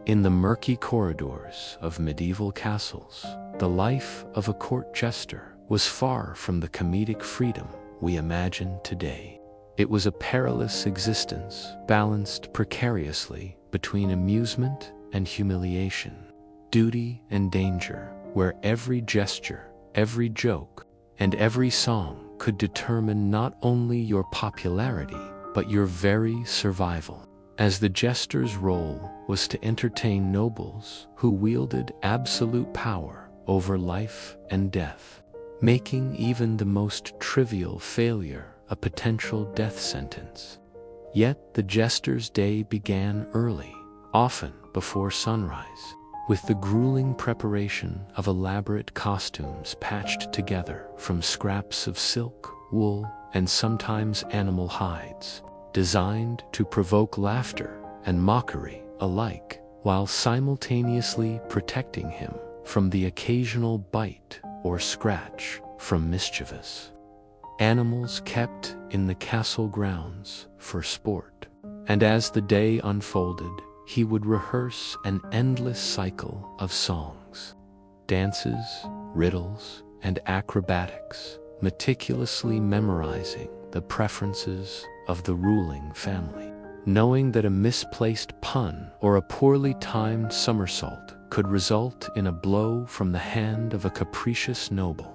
In the murky corridors of medieval castles, the life of a court jester was far from the comedic freedom we imagine today. It was a perilous existence, balanced precariously between amusement and humiliation, duty and danger, where every gesture, every joke, and every song could determine not only your popularity, but your very survival. As the jester's role was to entertain nobles who wielded absolute power over life and death, making even the most trivial failure a potential death sentence. Yet the jester's day began early, often before sunrise, with the grueling preparation of elaborate costumes patched together from scraps of silk, wool, and sometimes animal hides, designed to provoke laughter and mockery alike, while simultaneously protecting him from the occasional bite or scratch from mischievous animals kept in the castle grounds for sport. And as the day unfolded, he would rehearse an endless cycle of songs, dances, riddles, and acrobatics, meticulously memorizing the preferences of the ruling family, knowing that a misplaced pun or a poorly timed somersault could result in a blow from the hand of a capricious noble.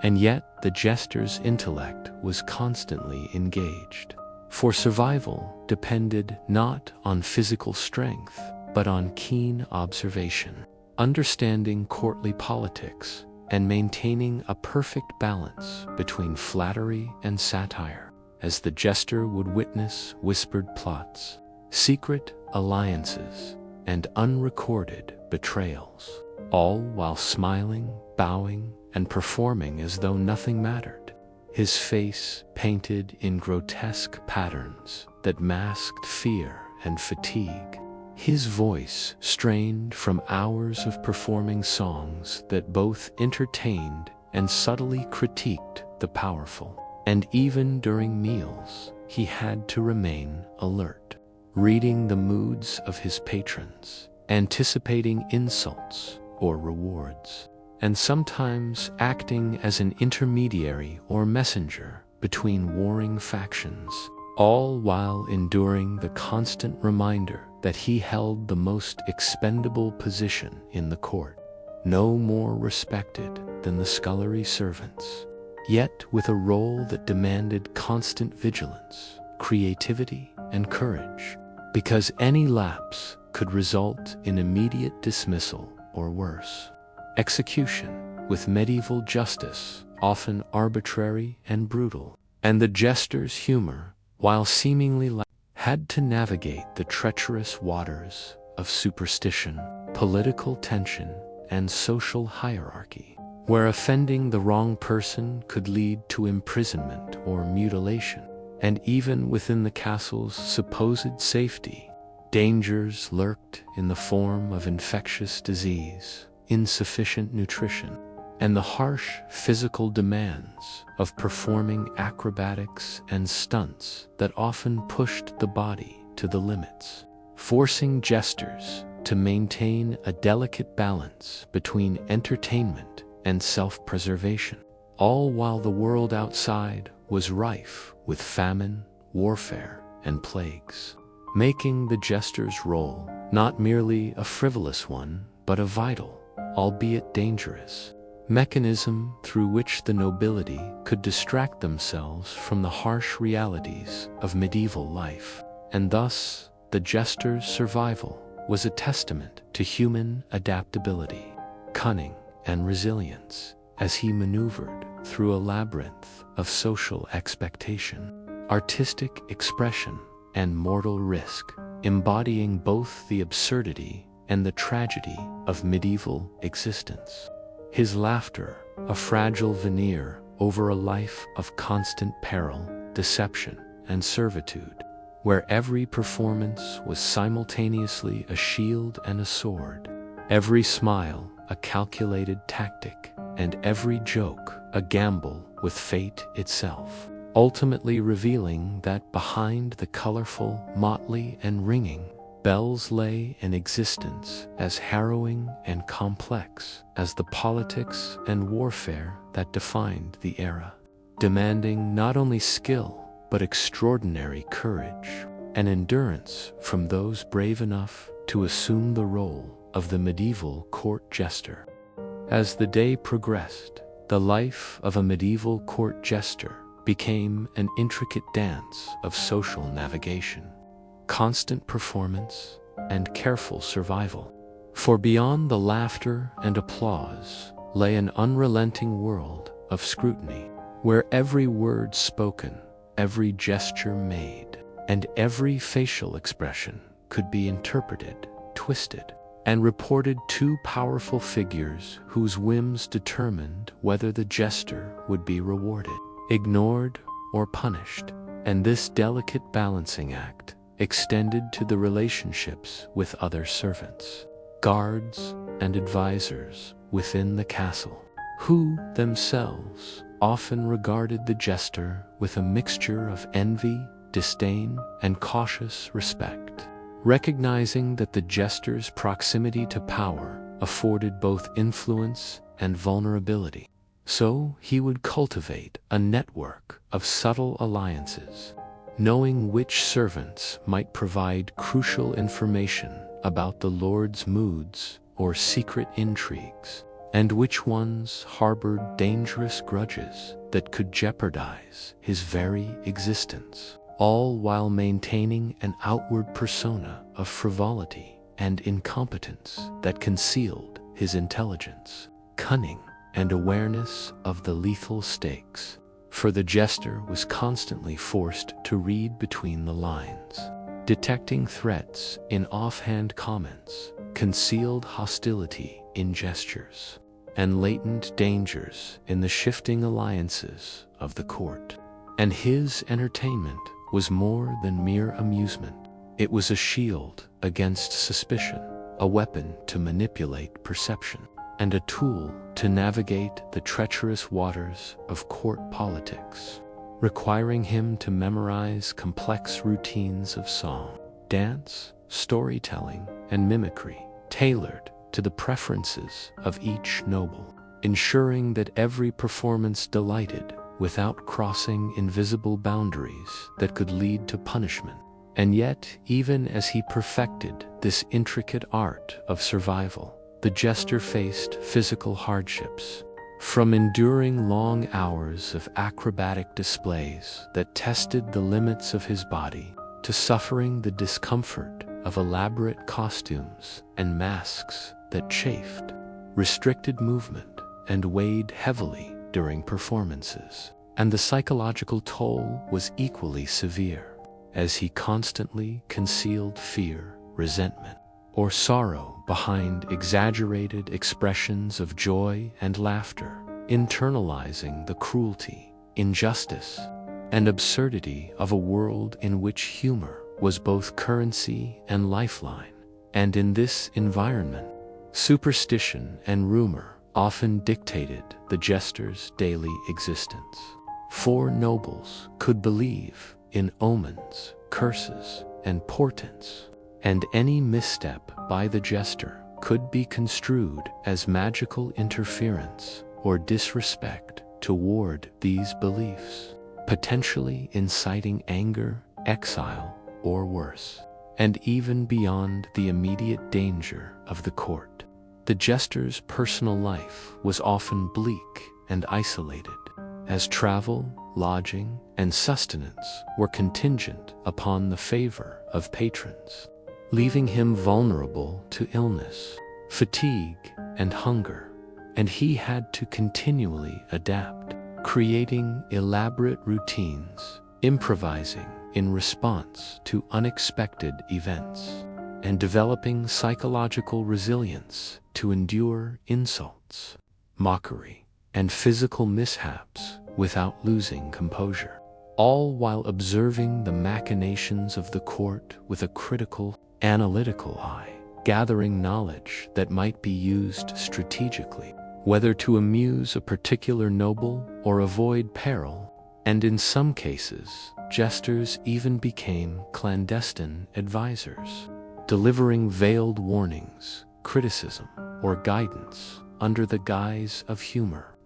And yet the jester's intellect was constantly engaged, for survival depended not on physical strength, but on keen observation, understanding courtly politics, and maintaining a perfect balance between flattery and satire, as the jester would witness whispered plots, secret alliances, and unrecorded betrayals, all while smiling, bowing, and performing as though nothing mattered, his face painted in grotesque patterns that masked fear and fatigue, his voice strained from hours of performing songs that both entertained and subtly critiqued the powerful. And even during meals, he had to remain alert, reading the moods of his patrons, anticipating insults or rewards, and sometimes acting as an intermediary or messenger between warring factions, all while enduring the constant reminder that he held the most expendable position in the court, no more respected than the scullery servants, yet with a role that demanded constant vigilance, creativity, and courage, because any lapse could result in immediate dismissal or worse, execution, with medieval justice often arbitrary and brutal. And the jester's humor, while seemingly had to navigate the treacherous waters of superstition, political tension, and social hierarchy, where offending the wrong person could lead to imprisonment or mutilation. And even within the castle's supposed safety, dangers lurked in the form of infectious disease, insufficient nutrition, and the harsh physical demands of performing acrobatics and stunts that often pushed the body to the limits, forcing jesters to maintain a delicate balance between entertainment and self-preservation, all while the world outside was rife with famine, warfare, and plagues, making the jester's role not merely a frivolous one, but a vital, albeit dangerous, mechanism through which the nobility could distract themselves from the harsh realities of medieval life. And thus, the jester's survival was a testament to human adaptability, cunning, and resilience, as he maneuvered through a labyrinth of social expectation, artistic expression, and mortal risk, embodying both the absurdity and the tragedy of medieval existence. His laughter, a fragile veneer over a life of constant peril, deception, and servitude, where every performance was simultaneously a shield and a sword, every smile a calculated tactic, and every joke a gamble with fate itself, ultimately revealing that behind the colorful, motley, and ringing Belle's lay an existence as harrowing and complex as the politics and warfare that defined the era, demanding not only skill but extraordinary courage and endurance from those brave enough to assume the role of the medieval court jester. As the day progressed, the life of a medieval court jester became an intricate dance of social navigation, constant performance, and careful survival. For beyond the laughter and applause lay an unrelenting world of scrutiny, where every word spoken, every gesture made, and every facial expression could be interpreted, twisted, and reported to powerful figures whose whims determined whether the jester would be rewarded, ignored, or punished. And this delicate balancing act extended to the relationships with other servants, guards, and advisors within the castle, who themselves often regarded the jester with a mixture of envy, disdain, and cautious respect, recognizing that the jester's proximity to power afforded both influence and vulnerability. So he would cultivate a network of subtle alliances, knowing which servants might provide crucial information about the lord's moods or secret intrigues, and which ones harbored dangerous grudges that could jeopardize his very existence, all while maintaining an outward persona of frivolity and incompetence that concealed his intelligence, cunning, and awareness of the lethal stakes. For the jester was constantly forced to read between the lines, detecting threats in offhand comments, concealed hostility in gestures, and latent dangers in the shifting alliances of the court. And his entertainment was more than mere amusement. It was a shield against suspicion, a weapon to manipulate perception, and a tool to navigate the treacherous waters of court politics, requiring him to memorize complex routines of song, dance, storytelling, and mimicry, tailored to the preferences of each noble, ensuring that every performance delighted without crossing invisible boundaries that could lead to punishment. And yet, even as he perfected this intricate art of survival, the jester faced physical hardships, from enduring long hours of acrobatic displays that tested the limits of his body, to suffering the discomfort of elaborate costumes and masks that chafed, restricted movement, and weighed heavily during performances. And the psychological toll was equally severe, as he constantly concealed fear, resentment, or sorrow behind exaggerated expressions of joy and laughter, internalizing the cruelty, injustice, and absurdity of a world in which humor was both currency and lifeline. And in this environment, superstition and rumor often dictated the jester's daily existence. For nobles could believe in omens, curses, and portents, and any misstep by the jester could be construed as magical interference or disrespect toward these beliefs, potentially inciting anger, exile, or worse. And even beyond the immediate danger of the court, the jester's personal life was often bleak and isolated, as travel, lodging, and sustenance were contingent upon the favor of patrons, leaving him vulnerable to illness, fatigue, and hunger. And he had to continually adapt, creating elaborate routines, improvising in response to unexpected events, and developing psychological resilience to endure insults, mockery, and physical mishaps without losing composure, all while observing the machinations of the court with a critical, analytical eye, gathering knowledge that might be used strategically, whether to amuse a particular noble or avoid peril. And in some cases, jesters even became clandestine advisors, delivering veiled warnings, criticism, or guidance under the guise of humor.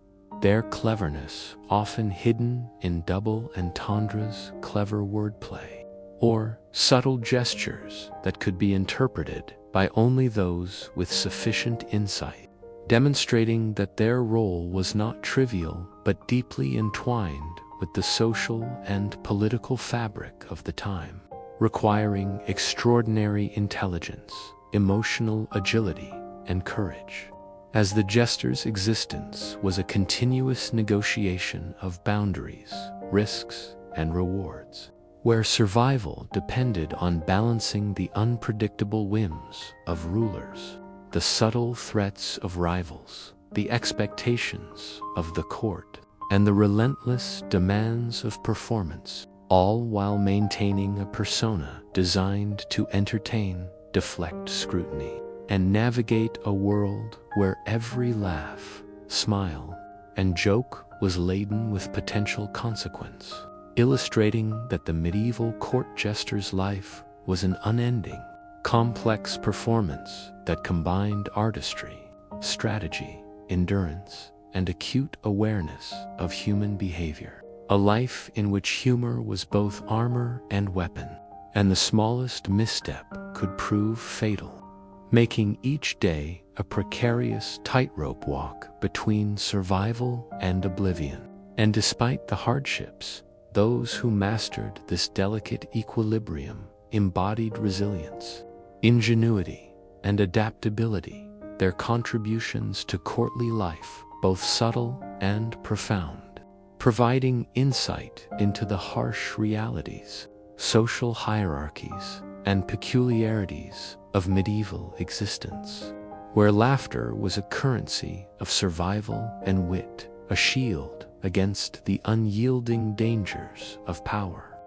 Their cleverness often hidden in double entendres, clever wordplay, or subtle gestures that could be interpreted by only those with sufficient insight, demonstrating that their role was not trivial but deeply entwined with the social and political fabric of the time, requiring extraordinary intelligence, emotional agility, and courage. As the jester's existence was a continuous negotiation of boundaries, risks, and rewards, where survival depended on balancing the unpredictable whims of rulers, the subtle threats of rivals, the expectations of the court, and the relentless demands of performance, all while maintaining a persona designed to entertain, deflect scrutiny, and navigate a world where every laugh, smile, and joke was laden with potential consequence, illustrating that the medieval court jester's life was an unending, complex performance that combined artistry, strategy, endurance, and acute awareness of human behavior. A life in which humor was both armor and weapon, and the smallest misstep could prove fatal, making each day a precarious tightrope walk between survival and oblivion. And despite the hardships, those who mastered this delicate equilibrium embodied resilience, ingenuity, and adaptability, their contributions to courtly life both subtle and profound, providing insight into the harsh realities, social hierarchies, and peculiarities of medieval existence, where laughter was a currency of survival and wit, a shield against the unyielding dangers of power.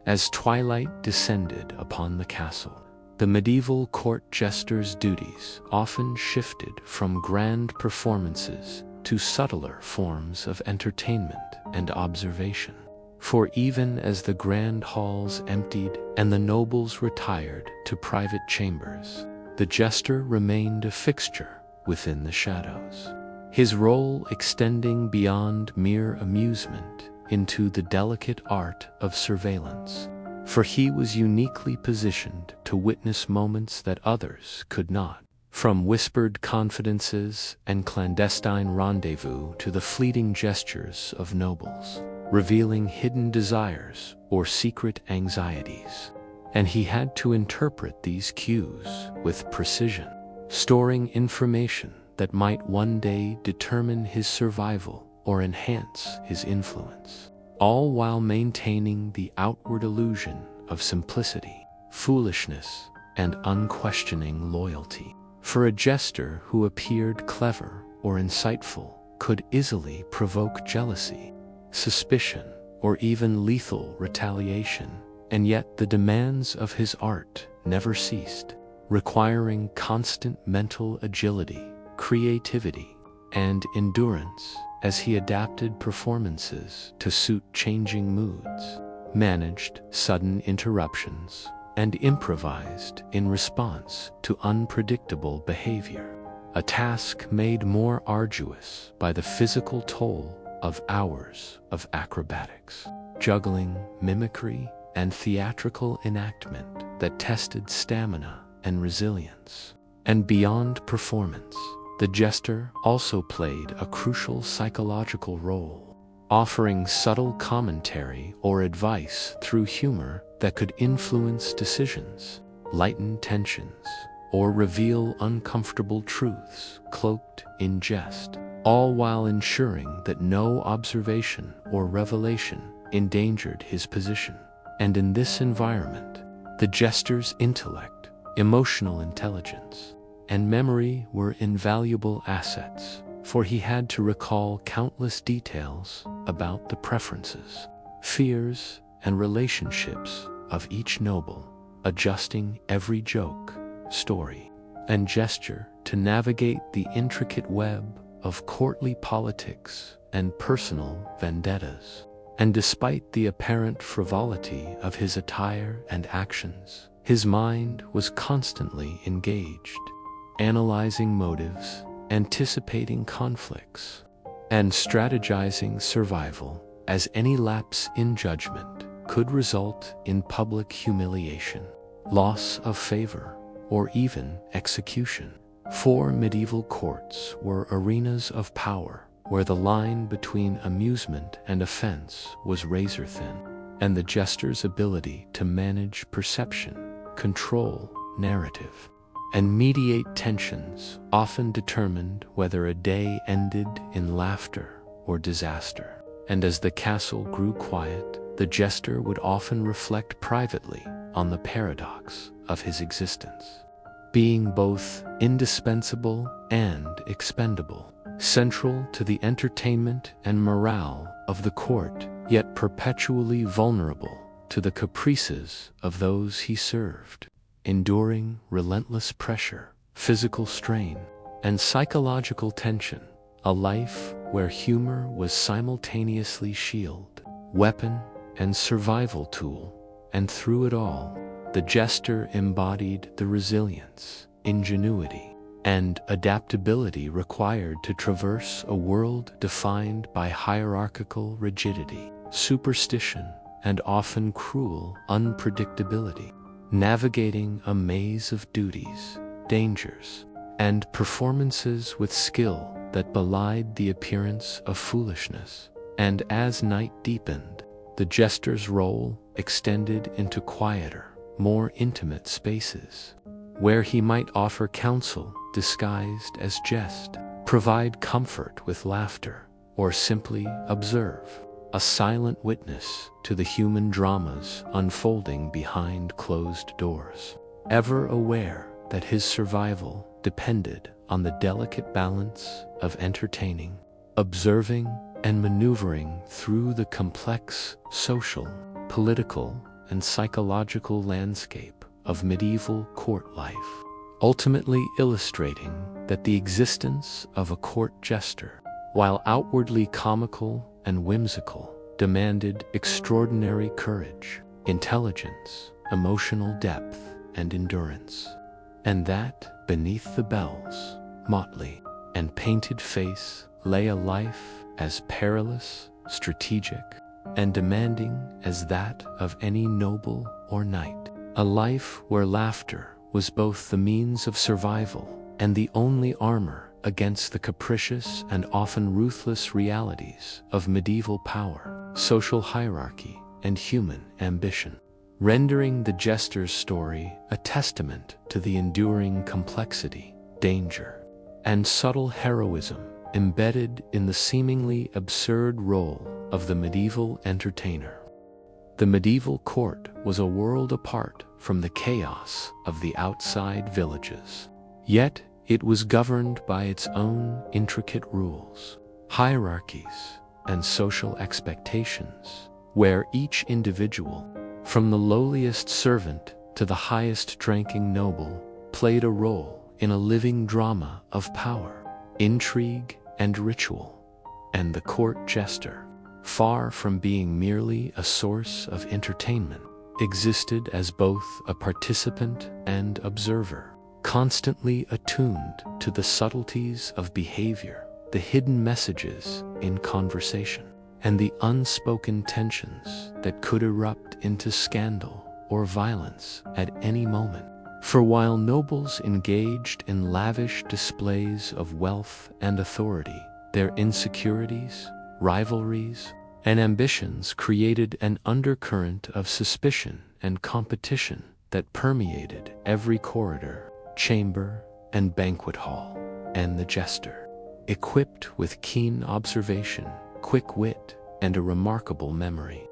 As twilight descended upon the castle, the medieval court jester's duties often shifted from grand performances to subtler forms of entertainment and observation. For even as the grand halls emptied and the nobles retired to private chambers, the jester remained a fixture within the shadows, his role extending beyond mere amusement into the delicate art of surveillance. For he was uniquely positioned to witness moments that others could not, from whispered confidences and clandestine rendezvous to the fleeting gestures of nobles, revealing hidden desires or secret anxieties. And he had to interpret these cues with precision, storing information that might one day determine his survival or enhance his influence, all while maintaining the outward illusion of simplicity, foolishness, and unquestioning loyalty. For a jester who appeared clever or insightful could easily provoke jealousy, suspicion, or even lethal retaliation, and yet the demands of his art never ceased, requiring constant mental agility, creativity, and endurance as he adapted performances to suit changing moods, managed sudden interruptions, and improvised in response to unpredictable behavior, a task made more arduous by the physical toll of hours of acrobatics, juggling, mimicry, and theatrical enactment that tested stamina and resilience. And beyond performance, the jester also played a crucial psychological role, offering subtle commentary or advice through humor that could influence decisions, lighten tensions, or reveal uncomfortable truths cloaked in jest, all while ensuring that no observation or revelation endangered his position. And in this environment, the jester's intellect, emotional intelligence, and memory were invaluable assets, for he had to recall countless details about the preferences, fears, and relationships of each noble, adjusting every joke, story, and gesture to navigate the intricate web of courtly politics and personal vendettas. And despite the apparent frivolity of his attire and actions, His mind was constantly engaged, analyzing motives, anticipating conflicts, and strategizing survival, as any lapse in judgment could result in public humiliation, loss of favor, or even execution. 4 medieval courts were arenas of power, where the line between amusement and offense was razor-thin, and the jester's ability to manage perception, control narrative, and mediate tensions often determined whether a day ended in laughter or disaster. And as the castle grew quiet, the jester would often reflect privately on the paradox of his existence, being both indispensable and expendable, central to the entertainment and morale of the court, yet perpetually vulnerable to the caprices of those he served, enduring relentless pressure, physical strain, and psychological tension, a life where humor was simultaneously shield, weapon, and survival tool. And through it all, the jester embodied the resilience, ingenuity, and adaptability required to traverse a world defined by hierarchical rigidity, superstition, and often cruel unpredictability, navigating a maze of duties, dangers, and performances with skill that belied the appearance of foolishness. And as night deepened, the jester's role extended into quieter, more intimate spaces, where he might offer counsel disguised as jest, provide comfort with laughter, or simply observe, a silent witness to the human dramas unfolding behind closed doors, ever aware that his survival depended on the delicate balance of entertaining, observing, and maneuvering through the complex social, political, and psychological landscape of medieval court life, ultimately illustrating that the existence of a court jester, while outwardly comical and whimsical, demanded extraordinary courage, intelligence, emotional depth, and endurance, and that beneath the bells, motley, and painted face lay a life as perilous, strategic, and demanding as that of any noble or knight, a life where laughter was both the means of survival and the only armor against the capricious and often ruthless realities of medieval power, social hierarchy, and human ambition, rendering the jester's story a testament to the enduring complexity, danger, and subtle heroism embedded in the seemingly absurd role of the medieval entertainer. The medieval court was a world apart from the chaos of the outside villages, yet it was governed by its own intricate rules, hierarchies, and social expectations, where each individual, from the lowliest servant to the highest-ranking noble, played a role in a living drama of power, intrigue, and ritual. And the court jester, far from being merely a source of entertainment, existed as both a participant and observer, constantly attuned to the subtleties of behavior, the hidden messages in conversation, and the unspoken tensions that could erupt into scandal or violence at any moment. For while nobles engaged in lavish displays of wealth and authority, their insecurities, rivalries, and ambitions created an undercurrent of suspicion and competition that permeated every corridor, chamber, and banquet hall. And the jester, equipped with keen observation, quick wit, and a remarkable memory,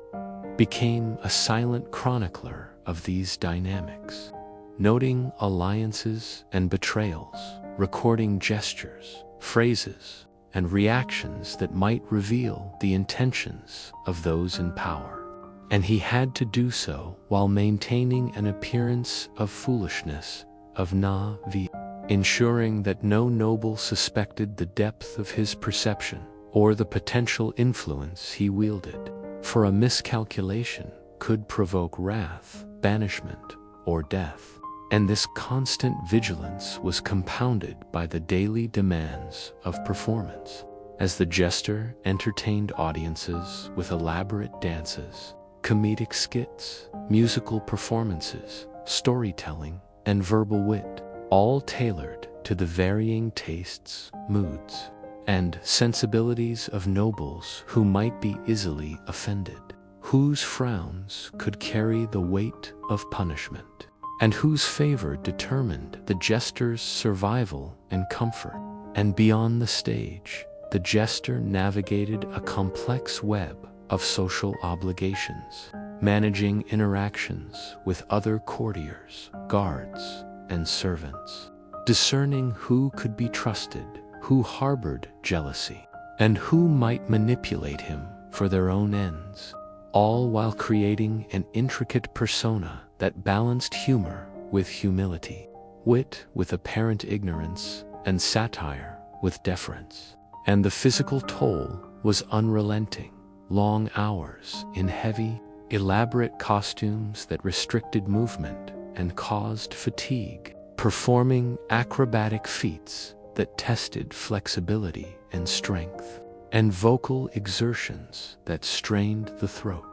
became a silent chronicler of these dynamics, noting alliances and betrayals, recording gestures, phrases, and reactions that might reveal the intentions of those in power. And he had to do so while maintaining an appearance of foolishness, of naivete, ensuring that no noble suspected the depth of his perception or the potential influence he wielded, for a miscalculation could provoke wrath, banishment, or death. And this constant vigilance was compounded by the daily demands of performance. As the jester entertained audiences with elaborate dances, comedic skits, musical performances, storytelling, and verbal wit, all tailored to the varying tastes, moods, and sensibilities of nobles who might be easily offended, whose frowns could carry the weight of punishment, and whose favor determined the jester's survival and comfort. And beyond the stage, the jester navigated a complex web of social obligations, managing interactions with other courtiers, guards, and servants, discerning who could be trusted, who harbored jealousy, and who might manipulate him for their own ends, all while creating an intricate persona that balanced humor with humility, wit with apparent ignorance, and satire with deference. And the physical toll was unrelenting. Long hours in heavy, elaborate costumes that restricted movement and caused fatigue, performing acrobatic feats that tested flexibility and strength, and vocal exertions that strained the throat.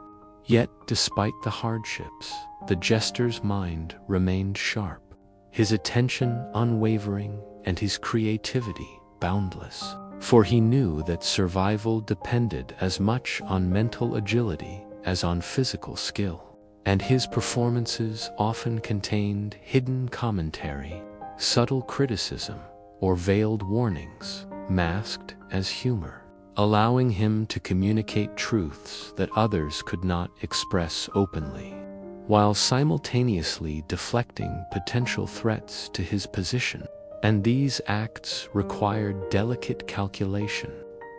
Yet, despite the hardships, the jester's mind remained sharp, his attention unwavering and his creativity boundless. For he knew that survival depended as much on mental agility as on physical skill, and his performances often contained hidden commentary, subtle criticism, or veiled warnings, masked as humor, allowing him to communicate truths that others could not express openly, while simultaneously deflecting potential threats to his position. And these acts required delicate calculation,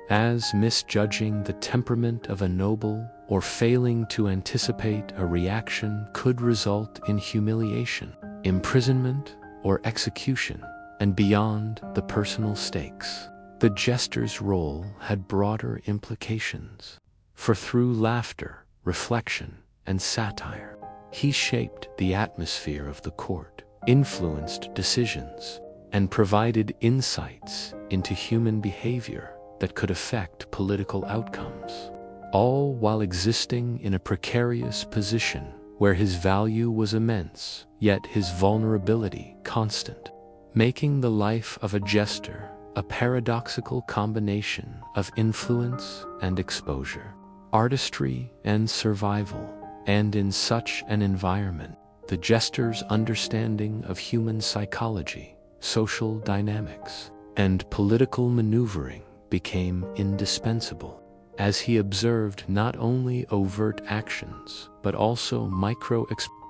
as misjudging the temperament of a noble or failing to anticipate a reaction could result in humiliation, imprisonment, or execution. And beyond the personal stakes, the jester's role had broader implications. For through laughter, reflection, and satire, he shaped the atmosphere of the court, influenced decisions, and provided insights into human behavior that could affect political outcomes, all while existing in a precarious position where his value was immense, yet his vulnerability constant, making the life of a jester a paradoxical combination of influence and exposure, artistry and survival. And in such an environment, the jester's understanding of human psychology, social dynamics, and political maneuvering became indispensable, as he observed not only overt actions, but also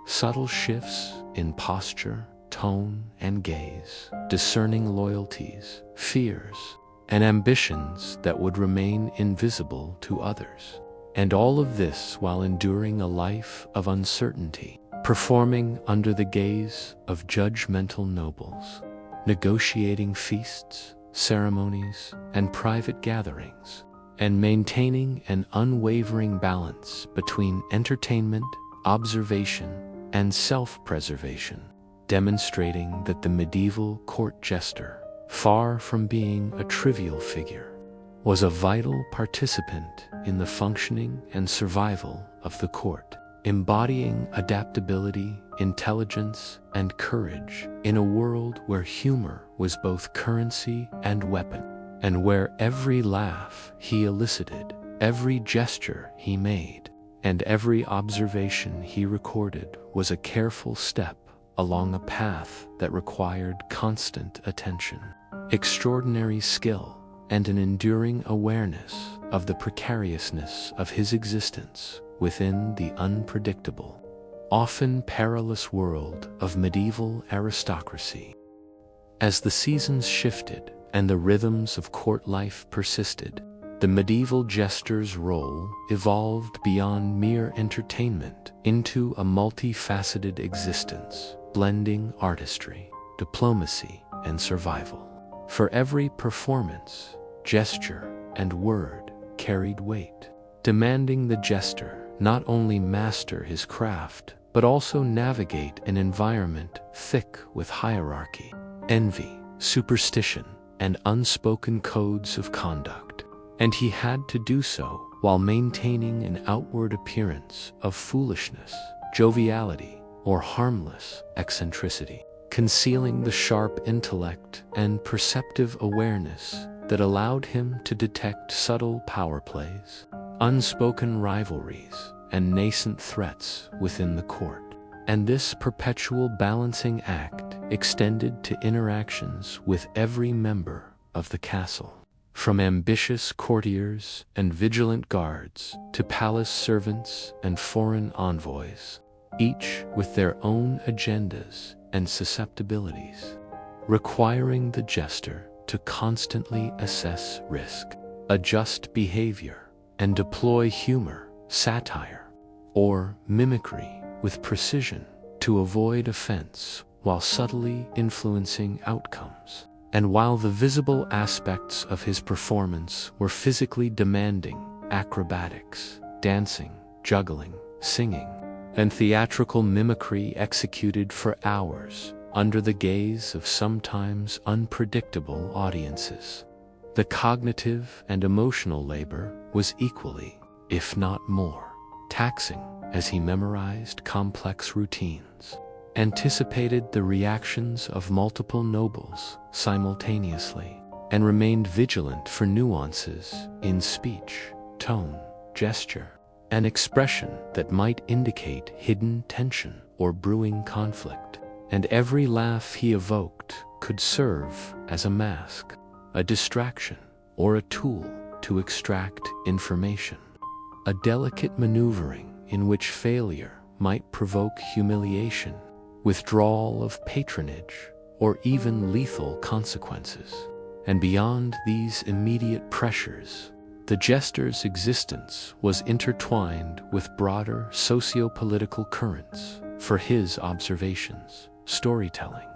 subtle shifts in posture, tone, and gaze, discerning loyalties, fears, and ambitions that would remain invisible to others. And all of this while enduring a life of uncertainty, performing under the gaze of judgmental nobles, negotiating feasts, ceremonies, and private gatherings, and maintaining an unwavering balance between entertainment, observation, and self-preservation, demonstrating that the medieval court jester, far from being a trivial figure, was a vital participant in the functioning and survival of the court, embodying adaptability, intelligence, and courage in a world where humor was both currency and weapon, and where every laugh he elicited, every gesture he made, and every observation he recorded was a careful step along a path that required constant attention, extraordinary skill, and an enduring awareness of the precariousness of his existence within the unpredictable, often perilous world of medieval aristocracy. As the seasons shifted and the rhythms of court life persisted, the medieval jester's role evolved beyond mere entertainment into a multifaceted existence, blending artistry, diplomacy, and survival. For every performance, gesture, and word carried weight, demanding the jester not only master his craft, but also navigate an environment thick with hierarchy, envy, superstition, and unspoken codes of conduct. And he had to do so while maintaining an outward appearance of foolishness, joviality, or harmless eccentricity, concealing the sharp intellect and perceptive awareness that allowed him to detect subtle power plays, unspoken rivalries, and nascent threats within the court. And this perpetual balancing act extended to interactions with every member of the castle, from ambitious courtiers and vigilant guards to palace servants and foreign envoys, each with their own agendas and susceptibilities, requiring the jester to constantly assess risk, adjust behavior, and deploy humor, satire, or mimicry with precision to avoid offense while subtly influencing outcomes. And while the visible aspects of his performance were physically demanding, acrobatics, dancing, juggling, singing, and theatrical mimicry executed for hours under the gaze of sometimes unpredictable audiences, the cognitive and emotional labor was equally, if not more, taxing as he memorized complex routines, anticipated the reactions of multiple nobles simultaneously, and remained vigilant for nuances in speech, tone, gesture, and expression that might indicate hidden tension or brewing conflict. And every laugh he evoked could serve as a mask, a distraction, or a tool to extract information, a delicate maneuvering in which failure might provoke humiliation, withdrawal of patronage, or even lethal consequences. And beyond these immediate pressures, the jester's existence was intertwined with broader socio-political currents, for his observations, storytelling,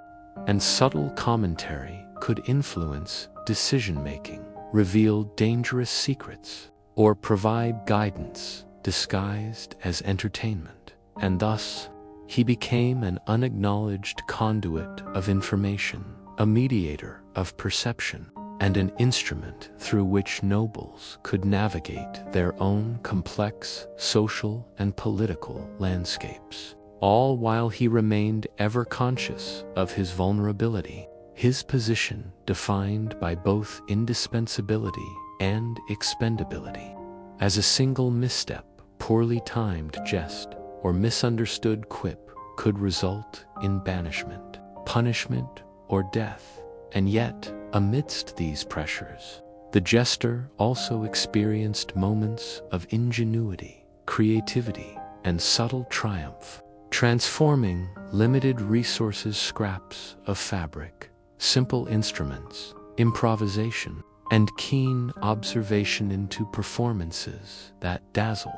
and subtle commentary could influence decision-making, reveal dangerous secrets, or provide guidance disguised as entertainment. And thus, he became an unacknowledged conduit of information, a mediator of perception, and an instrument through which nobles could navigate their own complex social and political landscapes, all while he remained ever conscious of his vulnerability, his position defined by both indispensability and expendability. As a single misstep, poorly timed jest, or misunderstood quip could result in banishment, punishment, or death. And yet, amidst these pressures, the jester also experienced moments of ingenuity, creativity, and subtle triumph, transforming limited resources, scraps of fabric, simple instruments, improvisation, and keen observation into performances that dazzled,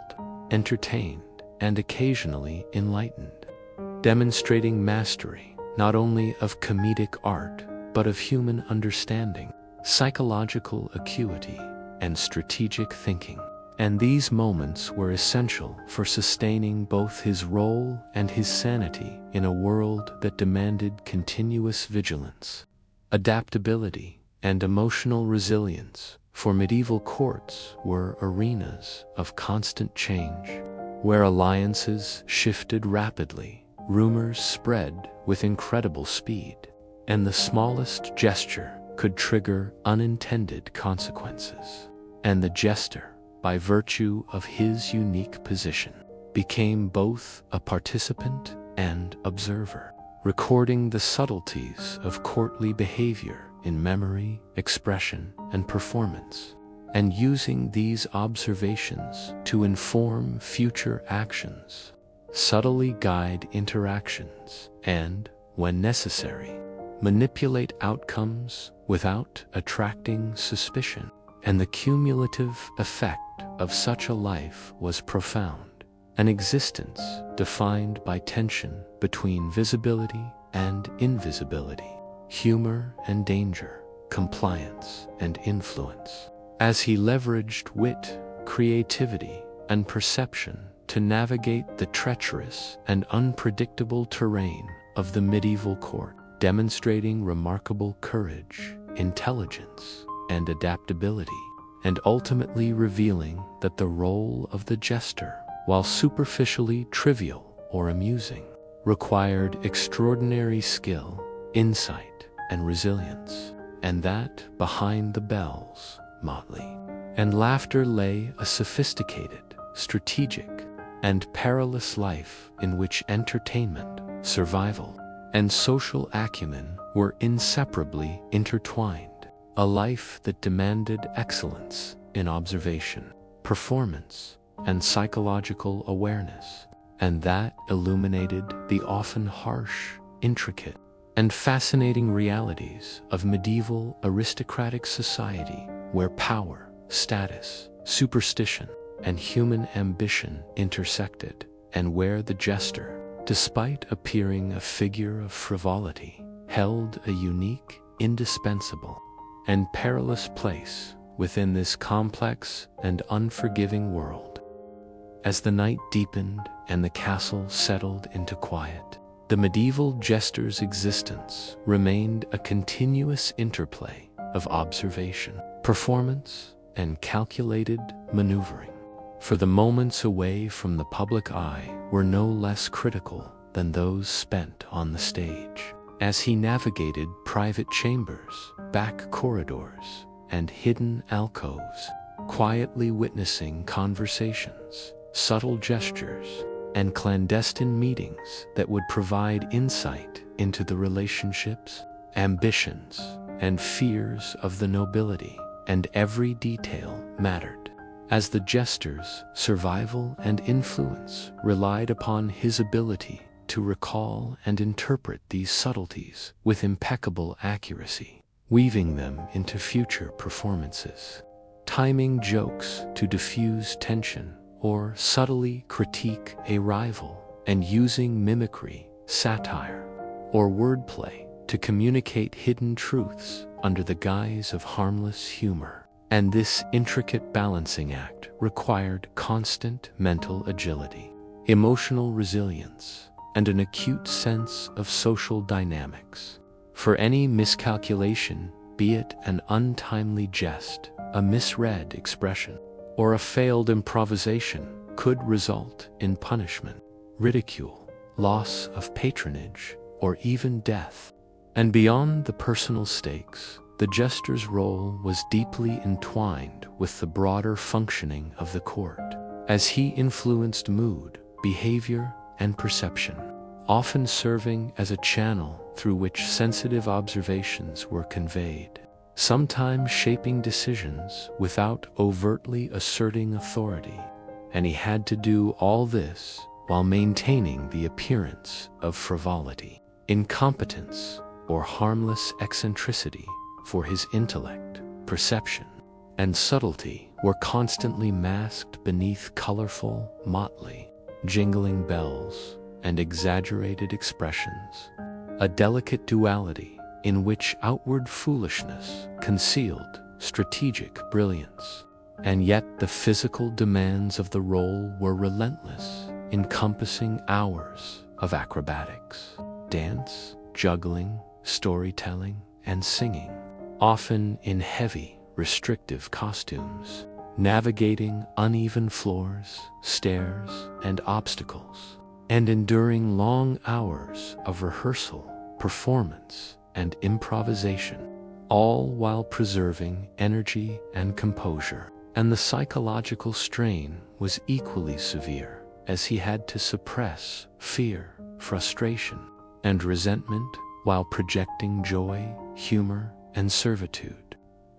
entertained, and occasionally enlightened, demonstrating mastery not only of comedic art, but of human understanding, psychological acuity, and strategic thinking. And these moments were essential for sustaining both his role and his sanity in a world that demanded continuous vigilance, adaptability, and emotional resilience. For medieval courts were arenas of constant change, where alliances shifted rapidly, rumors spread with incredible speed, and the smallest gesture could trigger unintended consequences. And the jester, by virtue of his unique position, became both a participant and observer, recording the subtleties of courtly behavior in memory, expression, and performance, and using these observations to inform future actions, subtly guide interactions, and, when necessary, manipulate outcomes without attracting suspicion. And the cumulative effect of such a life was profound, an existence defined by tension between visibility and invisibility, humor and danger, compliance and influence, as he leveraged wit, creativity, and perception to navigate the treacherous and unpredictable terrain of the medieval court, demonstrating remarkable courage, intelligence, and adaptability, and ultimately revealing that the role of the jester, while superficially trivial or amusing, required extraordinary skill, insight, and resilience, and that behind the bells, motley, and laughter lay a sophisticated, strategic, and perilous life in which entertainment, survival, and social acumen were inseparably intertwined, a life that demanded excellence in observation, performance, and psychological awareness, and that illuminated the often harsh, intricate, and fascinating realities of medieval aristocratic society, where power, status, superstition, and human ambition intersected, and where the jester, despite appearing a figure of frivolity, held a unique, indispensable, and perilous place within this complex and unforgiving world. As the night deepened and the castle settled into quiet, the medieval jester's existence remained a continuous interplay of observation, performance, and calculated maneuvering. For the moments away from the public eye were no less critical than those spent on the stage, as he navigated private chambers, back corridors, and hidden alcoves, quietly witnessing conversations, subtle gestures, and clandestine meetings that would provide insight into the relationships, ambitions, and fears of the nobility, and every detail mattered, as the jester's survival and influence relied upon his ability to recall and interpret these subtleties with impeccable accuracy, weaving them into future performances, timing jokes to diffuse tension, or subtly critique a rival, and using mimicry, satire, or wordplay to communicate hidden truths under the guise of harmless humor. And this intricate balancing act required constant mental agility, emotional resilience, and an acute sense of social dynamics. For any miscalculation, be it an untimely jest, a misread expression, or a failed improvisation, could result in punishment, ridicule, loss of patronage, or even death. And beyond the personal stakes, the jester's role was deeply entwined with the broader functioning of the court, as he influenced mood, behavior, and perception, often serving as a channel through which sensitive observations were conveyed, sometimes shaping decisions without overtly asserting authority. And he had to do all this while maintaining the appearance of frivolity, incompetence, or harmless eccentricity, for his intellect, perception, and subtlety were constantly masked beneath colorful, motley, jingling bells and exaggerated expressions, a delicate duality in which outward foolishness concealed strategic brilliance. And yet the physical demands of the role were relentless, encompassing hours of acrobatics, dance, juggling, storytelling, and singing, often in heavy, restrictive costumes, navigating uneven floors, stairs, and obstacles, and enduring long hours of rehearsal, performance, and improvisation, all while preserving energy and composure. And the psychological strain was equally severe, as he had to suppress fear, frustration, and resentment while projecting joy, humor, and servitude,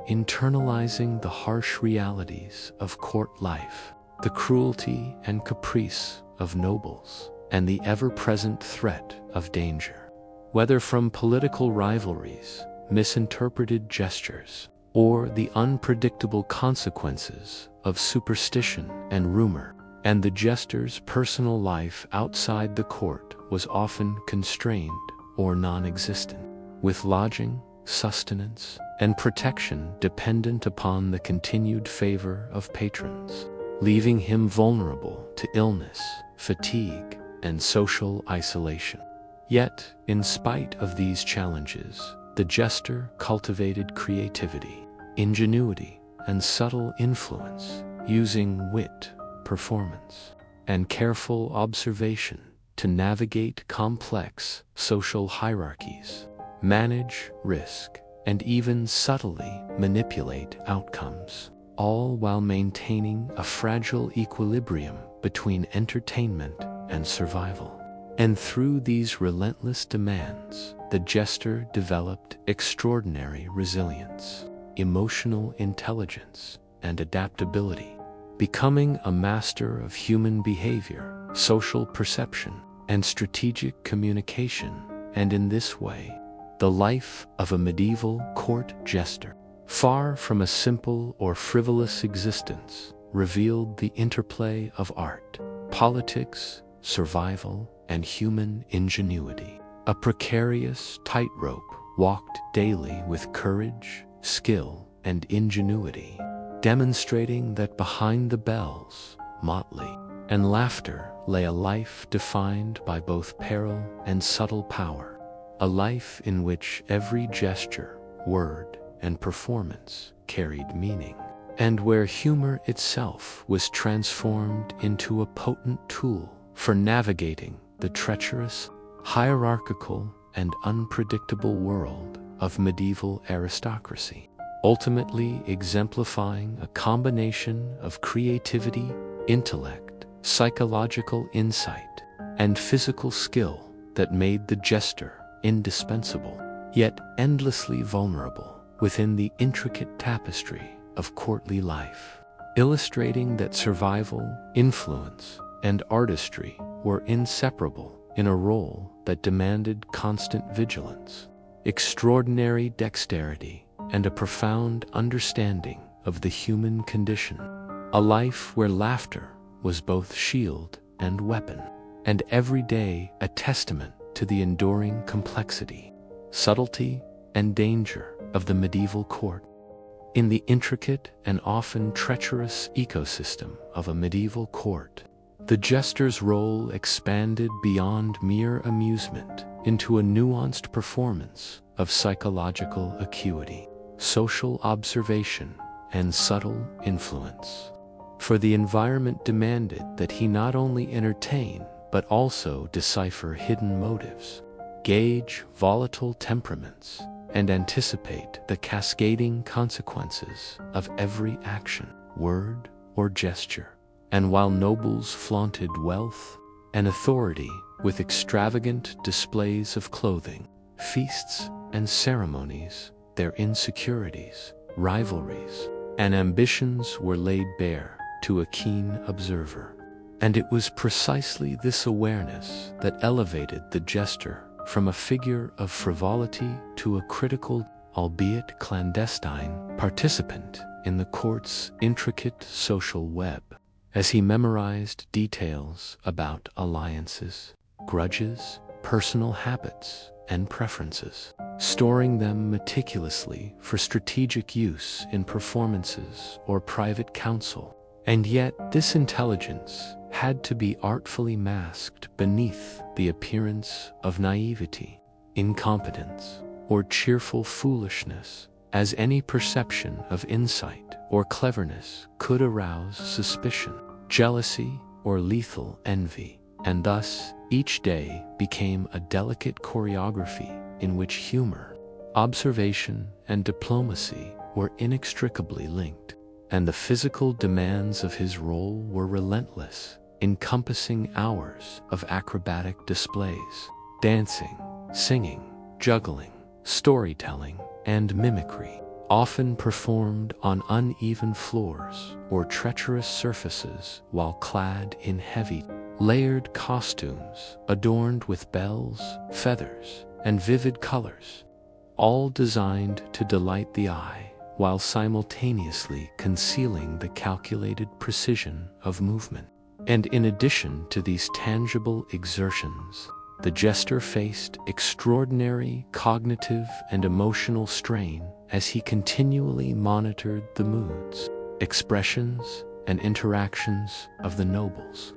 internalizing the harsh realities of court life, the cruelty and caprice of nobles, and the ever-present threat of danger, whether from political rivalries, misinterpreted gestures, or the unpredictable consequences of superstition and rumor. And the jester's personal life outside the court was often constrained or non-existent, with lodging, sustenance, and protection dependent upon the continued favor of patrons, leaving him vulnerable to illness, fatigue, and social isolation. Yet, in spite of these challenges, the jester cultivated creativity, ingenuity, and subtle influence, using wit, performance, and careful observation to navigate complex social hierarchies, manage risk, and even subtly manipulate outcomes, all while maintaining a fragile equilibrium between entertainment and survival. And through these relentless demands, the jester developed extraordinary resilience, emotional intelligence, and adaptability, becoming a master of human behavior, social perception, and strategic communication. And in this way, the life of a medieval court jester, far from a simple or frivolous existence, revealed the interplay of art, politics, survival, and human ingenuity. A precarious tightrope walked daily with courage, skill, and ingenuity, demonstrating that behind the bells, motley, and laughter lay a life defined by both peril and subtle power, a life in which every gesture, word, and performance carried meaning, and where humor itself was transformed into a potent tool for navigating the treacherous, hierarchical, and unpredictable world of medieval aristocracy, ultimately exemplifying a combination of creativity, intellect, psychological insight, and physical skill that made the jester indispensable, yet endlessly vulnerable within the intricate tapestry of courtly life, illustrating that survival, influence, and artistry were inseparable in a role that demanded constant vigilance, extraordinary dexterity, and a profound understanding of the human condition, a life where laughter was both shield and weapon, and every day a testament to the enduring complexity, subtlety, and danger of the medieval court. In the intricate and often treacherous ecosystem of a medieval court, the jester's role expanded beyond mere amusement into a nuanced performance of psychological acuity, social observation, and subtle influence. For the environment demanded that he not only entertain but also decipher hidden motives, gauge volatile temperaments, and anticipate the cascading consequences of every action, word, or gesture. And while nobles flaunted wealth and authority with extravagant displays of clothing, feasts, and ceremonies, their insecurities, rivalries, and ambitions were laid bare to a keen observer. And it was precisely this awareness that elevated the jester from a figure of frivolity to a critical, albeit clandestine, participant in the court's intricate social web, as he memorized details about alliances, grudges, personal habits, and preferences, storing them meticulously for strategic use in performances or private counsel. And yet this intelligence had to be artfully masked beneath the appearance of naivety, incompetence, or cheerful foolishness, as any perception of insight or cleverness could arouse suspicion, jealousy, or lethal envy. And thus, each day became a delicate choreography in which humor, observation, and diplomacy were inextricably linked. And the physical demands of his role were relentless, encompassing hours of acrobatic displays, dancing, singing, juggling, storytelling, and mimicry, often performed on uneven floors or treacherous surfaces while clad in heavy, layered costumes adorned with bells, feathers, and vivid colors, all designed to delight the eye while simultaneously concealing the calculated precision of movement. And in addition to these tangible exertions, the jester faced extraordinary cognitive and emotional strain as he continually monitored the moods, expressions, and interactions of the nobles,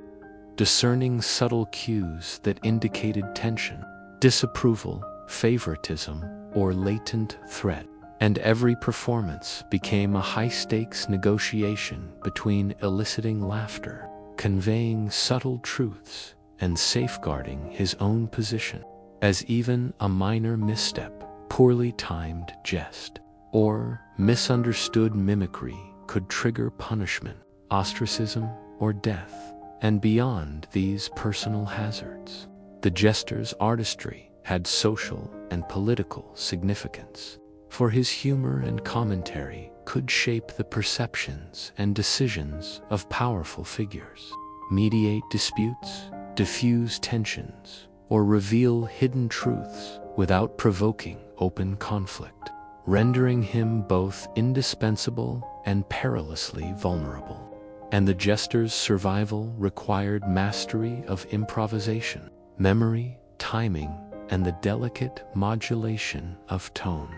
discerning subtle cues that indicated tension, disapproval, favoritism, or latent threat. And every performance became a high-stakes negotiation between eliciting laughter, conveying subtle truths, and safeguarding his own position, as even a minor misstep, poorly timed jest, or misunderstood mimicry could trigger punishment, ostracism, or death. And beyond these personal hazards, the jester's artistry had social and political significance, for his humor and commentary could shape the perceptions and decisions of powerful figures, mediate disputes, diffuse tensions, or reveal hidden truths without provoking open conflict, rendering him both indispensable and perilously vulnerable. And the jester's survival required mastery of improvisation, memory, timing, and the delicate modulation of tone,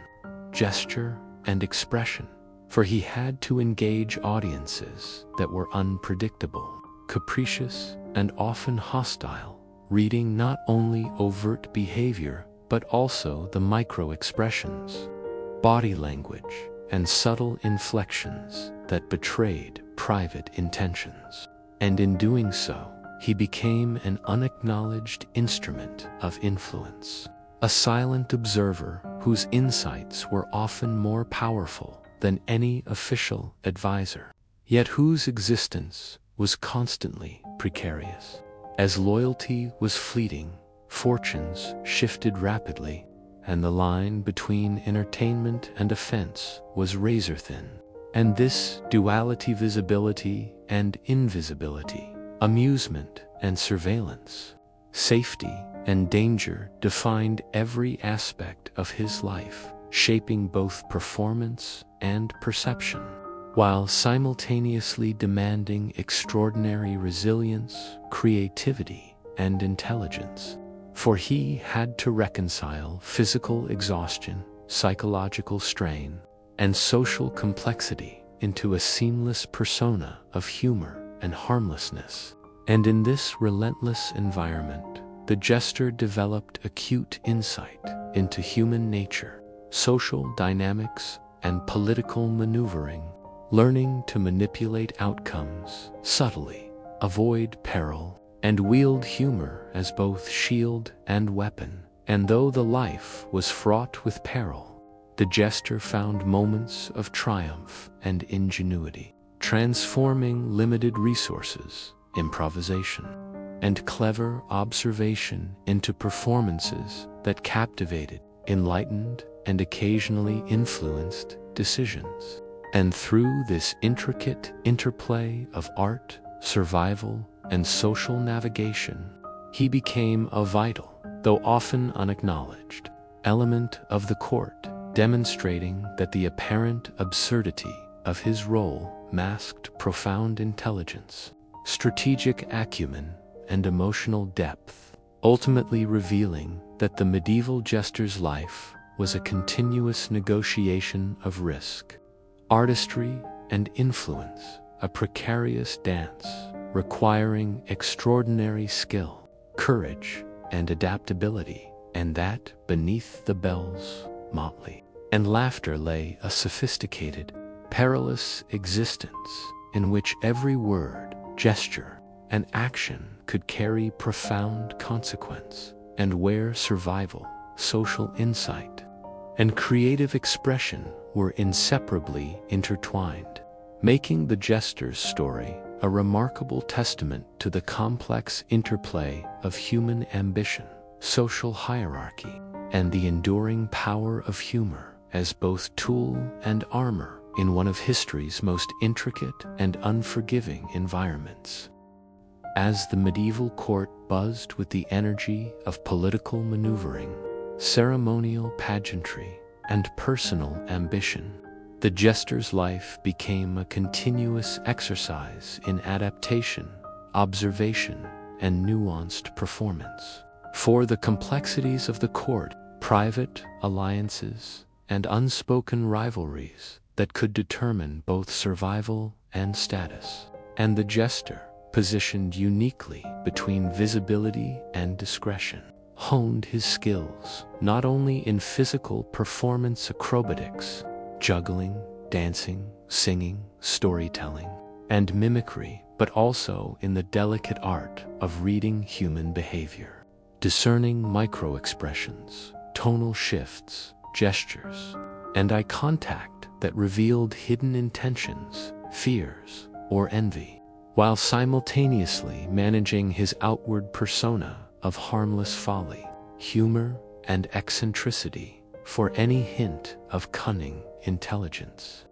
gesture, and expression, for he had to engage audiences that were unpredictable, capricious, and often hostile, reading not only overt behavior but also the micro-expressions, body language, and subtle inflections that betrayed private intentions. And in doing so, he became an unacknowledged instrument of influence, a silent observer whose insights were often more powerful than any official advisor, yet whose existence was constantly precarious. As loyalty was fleeting, fortunes shifted rapidly, and the line between entertainment and offense was razor-thin. And this duality, visibility and invisibility, amusement and surveillance, safety and danger, defined every aspect of his life, shaping both performance and perception, while simultaneously demanding extraordinary resilience, creativity, and intelligence. For he had to reconcile physical exhaustion, psychological strain, and social complexity into a seamless persona of humor and harmlessness. And in this relentless environment, the jester developed acute insight into human nature, social dynamics, and political maneuvering, learning to manipulate outcomes subtly, avoid peril, and wield humor as both shield and weapon. And though the life was fraught with peril, the jester found moments of triumph and ingenuity, transforming limited resources, improvisation, and clever observation into performances that captivated, enlightened, and occasionally influenced decisions. And through this intricate interplay of art, survival, and social navigation, he became a vital, though often unacknowledged, element of the court, demonstrating that the apparent absurdity of his role masked profound intelligence, strategic acumen, and emotional depth, ultimately revealing that the medieval jester's life was a continuous negotiation of risk, artistry, and influence, a precarious dance requiring extraordinary skill, courage, and adaptability, and that beneath the bells, motley, and laughter lay a sophisticated, perilous existence in which every word, gesture, and action could carry profound consequence, and where survival, social insight, and creative expression were inseparably intertwined, making the jester's story a remarkable testament to the complex interplay of human ambition, social hierarchy, and the enduring power of humor as both tool and armor in one of history's most intricate and unforgiving environments. As the medieval court buzzed with the energy of political maneuvering, ceremonial pageantry, and personal ambition, the jester's life became a continuous exercise in adaptation, observation, and nuanced performance. For the complexities of the court, private alliances, and unspoken rivalries that could determine both survival and status, and the jester, positioned uniquely between visibility and discretion, honed his skills not only in physical performance acrobatics, juggling, dancing, singing, storytelling, and mimicry, but also in the delicate art of reading human behavior, discerning micro-expressions, tonal shifts, gestures, and eye contact that revealed hidden intentions, fears, or envy, while simultaneously managing his outward persona of harmless folly, humor, and eccentricity for any hint of cunning intelligence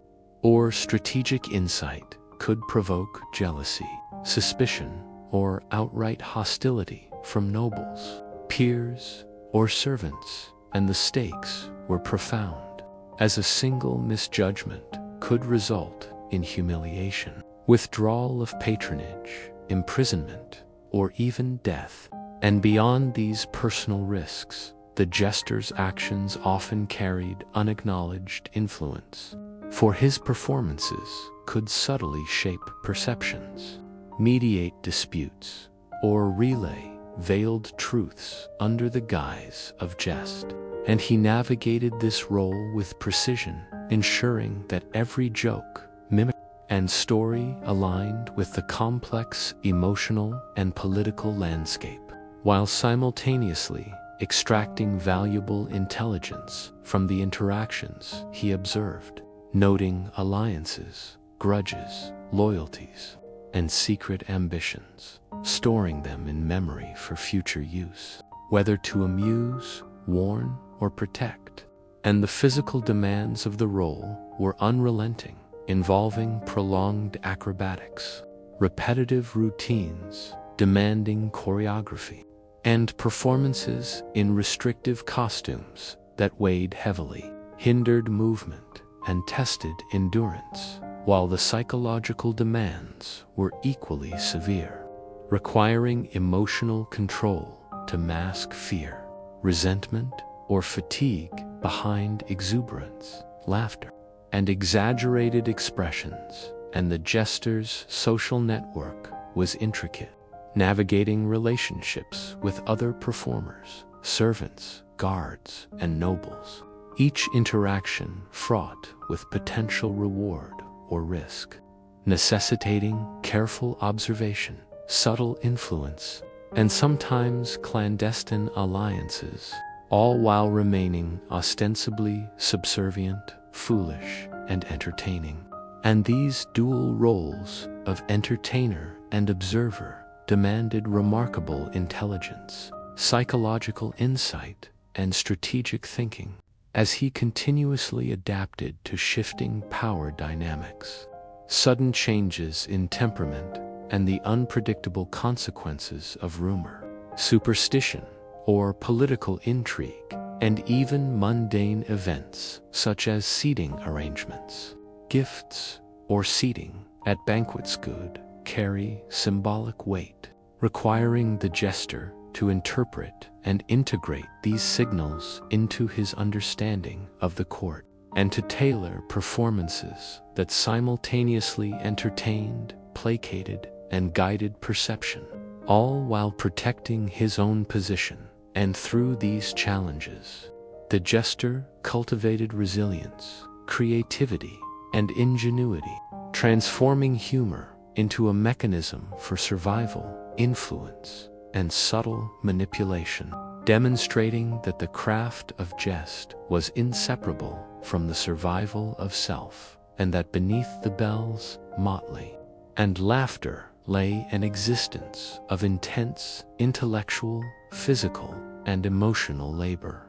or strategic insight could provoke jealousy, suspicion, or outright hostility from nobles, peers, or servants, and the stakes were profound, as a single misjudgment could result in humiliation, withdrawal of patronage, imprisonment, or even death. And beyond these personal risks, the jester's actions often carried unacknowledged influence, for his performances could subtly shape perceptions, mediate disputes, or relay veiled truths under the guise of jest. And he navigated this role with precision, ensuring that every joke, mimic, and story aligned with the complex emotional and political landscape, while simultaneously extracting valuable intelligence from the interactions he observed, noting alliances, grudges, loyalties, and secret ambitions, storing them in memory for future use, whether to amuse, warn, or protect. And the physical demands of the role were unrelenting, involving prolonged acrobatics, repetitive routines demanding choreography, and performances in restrictive costumes that weighed heavily, hindered movement, and tested endurance, while the psychological demands were equally severe, requiring emotional control to mask fear, resentment, or fatigue behind exuberance, laughter, and exaggerated expressions. And the jester's social network was intricate, navigating relationships with other performers, servants, guards, and nobles, each interaction fraught with potential reward or risk, necessitating careful observation, subtle influence, and sometimes clandestine alliances, all while remaining ostensibly subservient, foolish, and entertaining. And these dual roles of entertainer and observer demanded remarkable intelligence, psychological insight, and strategic thinking, as he continuously adapted to shifting power dynamics, sudden changes in temperament, and the unpredictable consequences of rumor, superstition, or political intrigue, and even mundane events such as seating arrangements, gifts, or seating at banquets could carry symbolic weight, requiring the jester to interpret and integrate these signals into his understanding of the court, and to tailor performances that simultaneously entertained, placated, and guided perception, all while protecting his own position. And through these challenges, the jester cultivated resilience, creativity, and ingenuity, transforming humor into a mechanism for survival, influence, and subtle manipulation, demonstrating that the craft of jest was inseparable from the survival of self, and that beneath the bell's motley and laughter lay an existence of intense intellectual, physical, and emotional labor,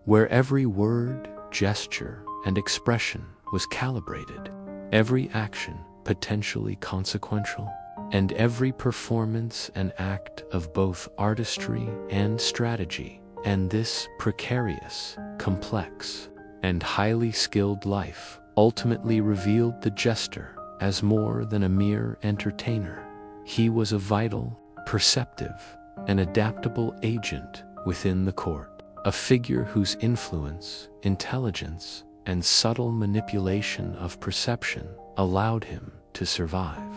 where every word, gesture, and expression was calibrated, every action potentially consequential, and every performance an act of both artistry and strategy. And this precarious, complex, and highly skilled life ultimately revealed the jester as more than a mere entertainer. He was a vital, perceptive, and adaptable agent within the court, a figure whose influence, intelligence, and subtle manipulation of perception allowed him to survive,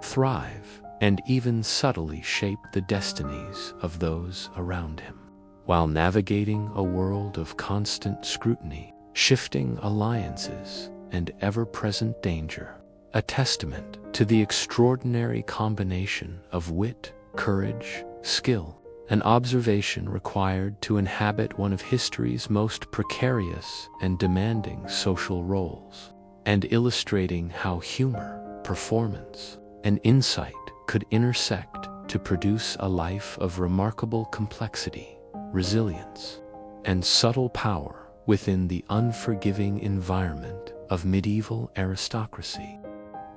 thrive, and even subtly shape the destinies of those around him. While navigating a world of constant scrutiny, shifting alliances, and ever-present danger, a testament to the extraordinary combination of wit, courage, skill, and observation required to inhabit one of history's most precarious and demanding social roles, and illustrating how humor, performance, and insight could intersect to produce a life of remarkable complexity, resilience, and subtle power within the unforgiving environment of medieval aristocracy.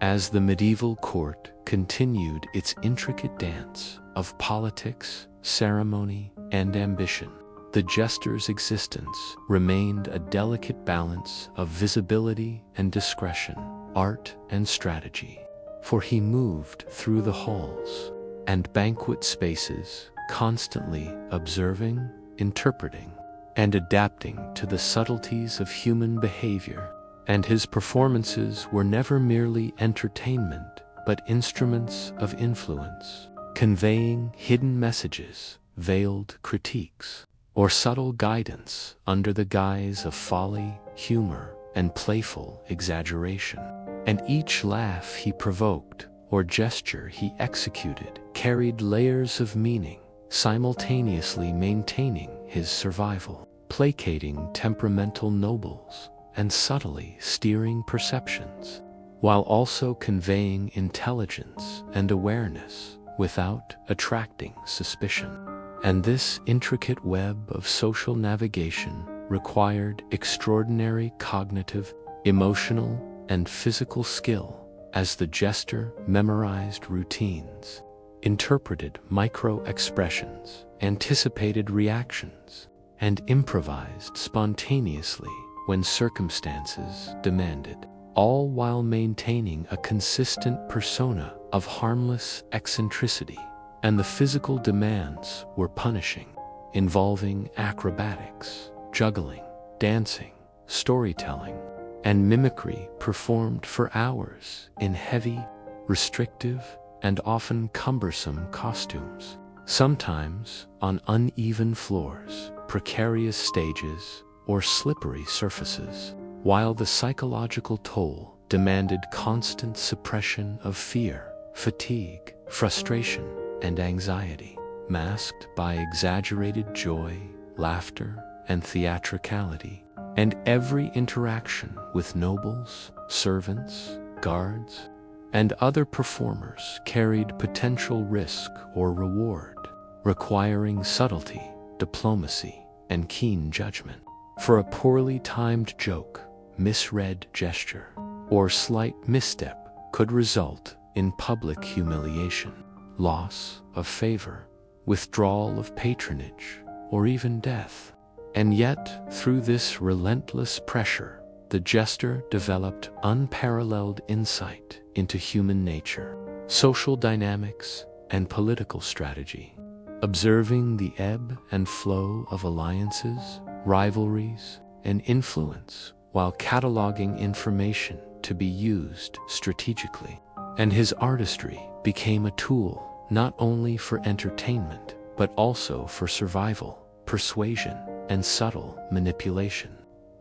As the medieval court continued its intricate dance of politics, ceremony, and ambition, the jester's existence remained a delicate balance of visibility and discretion, art and strategy. For he moved through the halls and banquet spaces, constantly observing, interpreting, and adapting to the subtleties of human behavior, and his performances were never merely entertainment, but instruments of influence, conveying hidden messages, veiled critiques, or subtle guidance under the guise of folly, humor, and playful exaggeration. And each laugh he provoked, or gesture he executed, carried layers of meaning, simultaneously maintaining his survival, placating temperamental nobles, and subtly steering perceptions, while also conveying intelligence and awareness without attracting suspicion. And this intricate web of social navigation required extraordinary cognitive, emotional, and physical skill, as the jester memorized routines, interpreted micro-expressions, anticipated reactions, and improvised spontaneously when circumstances demanded, all while maintaining a consistent persona of harmless eccentricity. And the physical demands were punishing, involving acrobatics, juggling, dancing, storytelling, and mimicry performed for hours in heavy, restrictive, and often cumbersome costumes, sometimes on uneven floors, precarious stages, or slippery surfaces, while the psychological toll demanded constant suppression of fear, fatigue, frustration, and anxiety, masked by exaggerated joy, laughter, and theatricality. And every interaction with nobles, servants, guards, and other performers carried potential risk or reward, requiring subtlety, diplomacy, and keen judgment. For a poorly timed joke, misread gesture, or slight misstep could result in public humiliation, loss of favor, withdrawal of patronage, or even death. And yet, through this relentless pressure, the jester developed unparalleled insight into human nature, social dynamics, and political strategy, observing the ebb and flow of alliances, rivalries, and influence, while cataloging information to be used strategically. And his artistry became a tool not only for entertainment, but also for survival, persuasion, and subtle manipulation.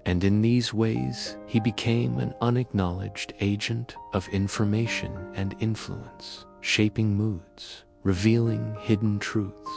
And in these ways, he became an unacknowledged agent of information and influence, shaping moods, revealing hidden truths,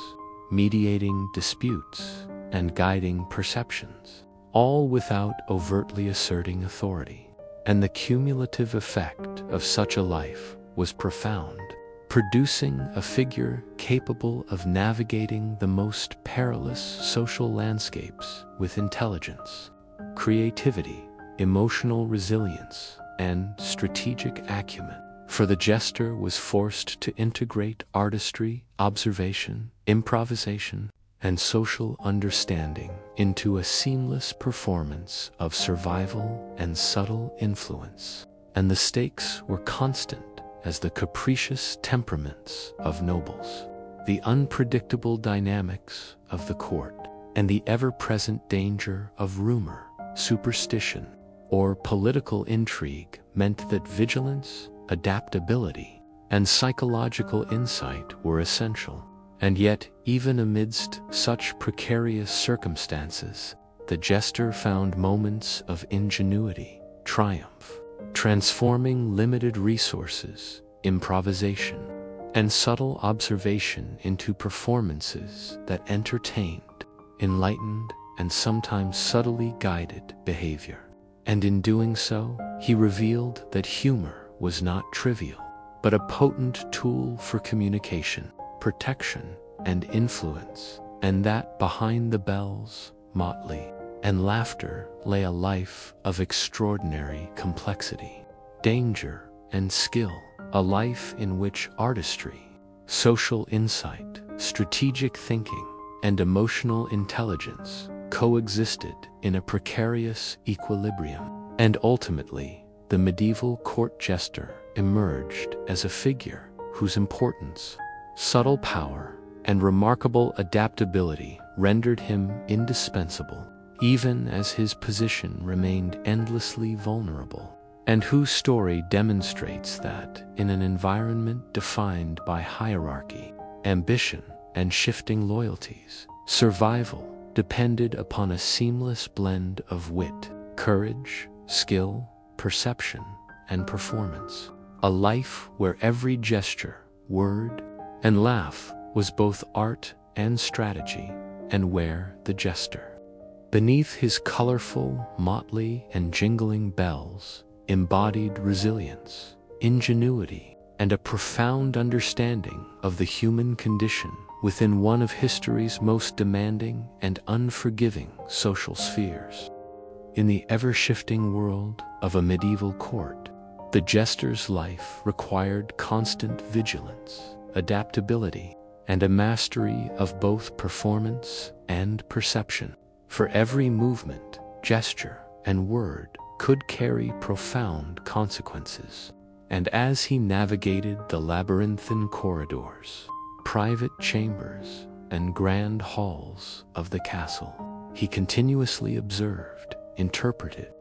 mediating disputes, and guiding perceptions, all without overtly asserting authority. And the cumulative effect of such a life was profound, producing a figure capable of navigating the most perilous social landscapes with intelligence, creativity, emotional resilience, and strategic acumen. For the jester was forced to integrate artistry, observation, improvisation, and social understanding into a seamless performance of survival and subtle influence. And the stakes were constant as the capricious temperaments of nobles, the unpredictable dynamics of the court, and the ever-present danger of rumor, superstition, or political intrigue meant that vigilance, adaptability, and psychological insight were essential. And yet, even amidst such precarious circumstances, the jester found moments of ingenuity, triumph, transforming limited resources, improvisation, and subtle observation into performances that entertained, enlightened, and sometimes subtly guided behavior. And in doing so, he revealed that humor was not trivial, but a potent tool for communication, protection, and influence, and that behind the bells, motley, and laughter lay a life of extraordinary complexity, danger, and skill, a life in which artistry, social insight, strategic thinking, and emotional intelligence coexisted in a precarious equilibrium. And ultimately, the medieval court jester emerged as a figure whose importance, subtle power, and remarkable adaptability rendered him indispensable, even as his position remained endlessly vulnerable, and whose story demonstrates that, in an environment defined by hierarchy, ambition, and shifting loyalties, survival depended upon a seamless blend of wit, courage, skill, perception, and performance. A life where every gesture, word, and laugh was both art and strategy, and where the jester, beneath his colorful, motley, and jingling bells, embodied resilience, ingenuity, and a profound understanding of the human condition within one of history's most demanding and unforgiving social spheres. In the ever-shifting world of a medieval court, the jester's life required constant vigilance, adaptability, and a mastery of both performance and perception. For every movement, gesture, and word could carry profound consequences. And as he navigated the labyrinthine corridors, private chambers, and grand halls of the castle, he continuously observed, interpreted,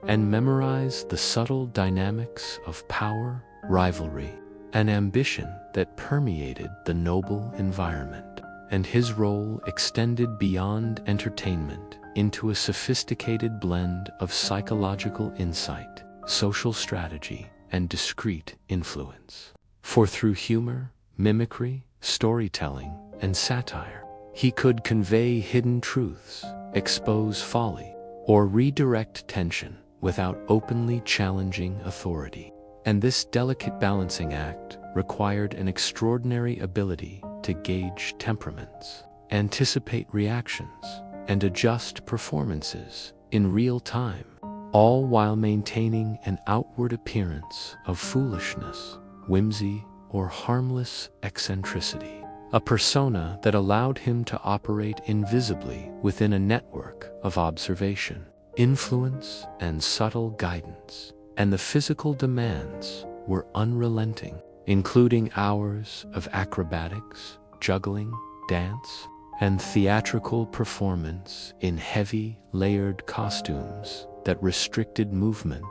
and memorized the subtle dynamics of power, rivalry, and ambition that permeated the noble environment. And his role extended beyond entertainment into a sophisticated blend of psychological insight, social strategy, and discreet influence. For through humor, mimicry, storytelling, and satire, he could convey hidden truths, expose folly, or redirect tension without openly challenging authority. And this delicate balancing act required an extraordinary ability to gauge temperaments, anticipate reactions, and adjust performances in real time, all while maintaining an outward appearance of foolishness, whimsy, or harmless eccentricity, a persona that allowed him to operate invisibly within a network of observation, influence, and subtle guidance. And the physical demands were unrelenting, including hours of acrobatics, juggling, dance, and theatrical performance in heavy, layered costumes that restricted movement,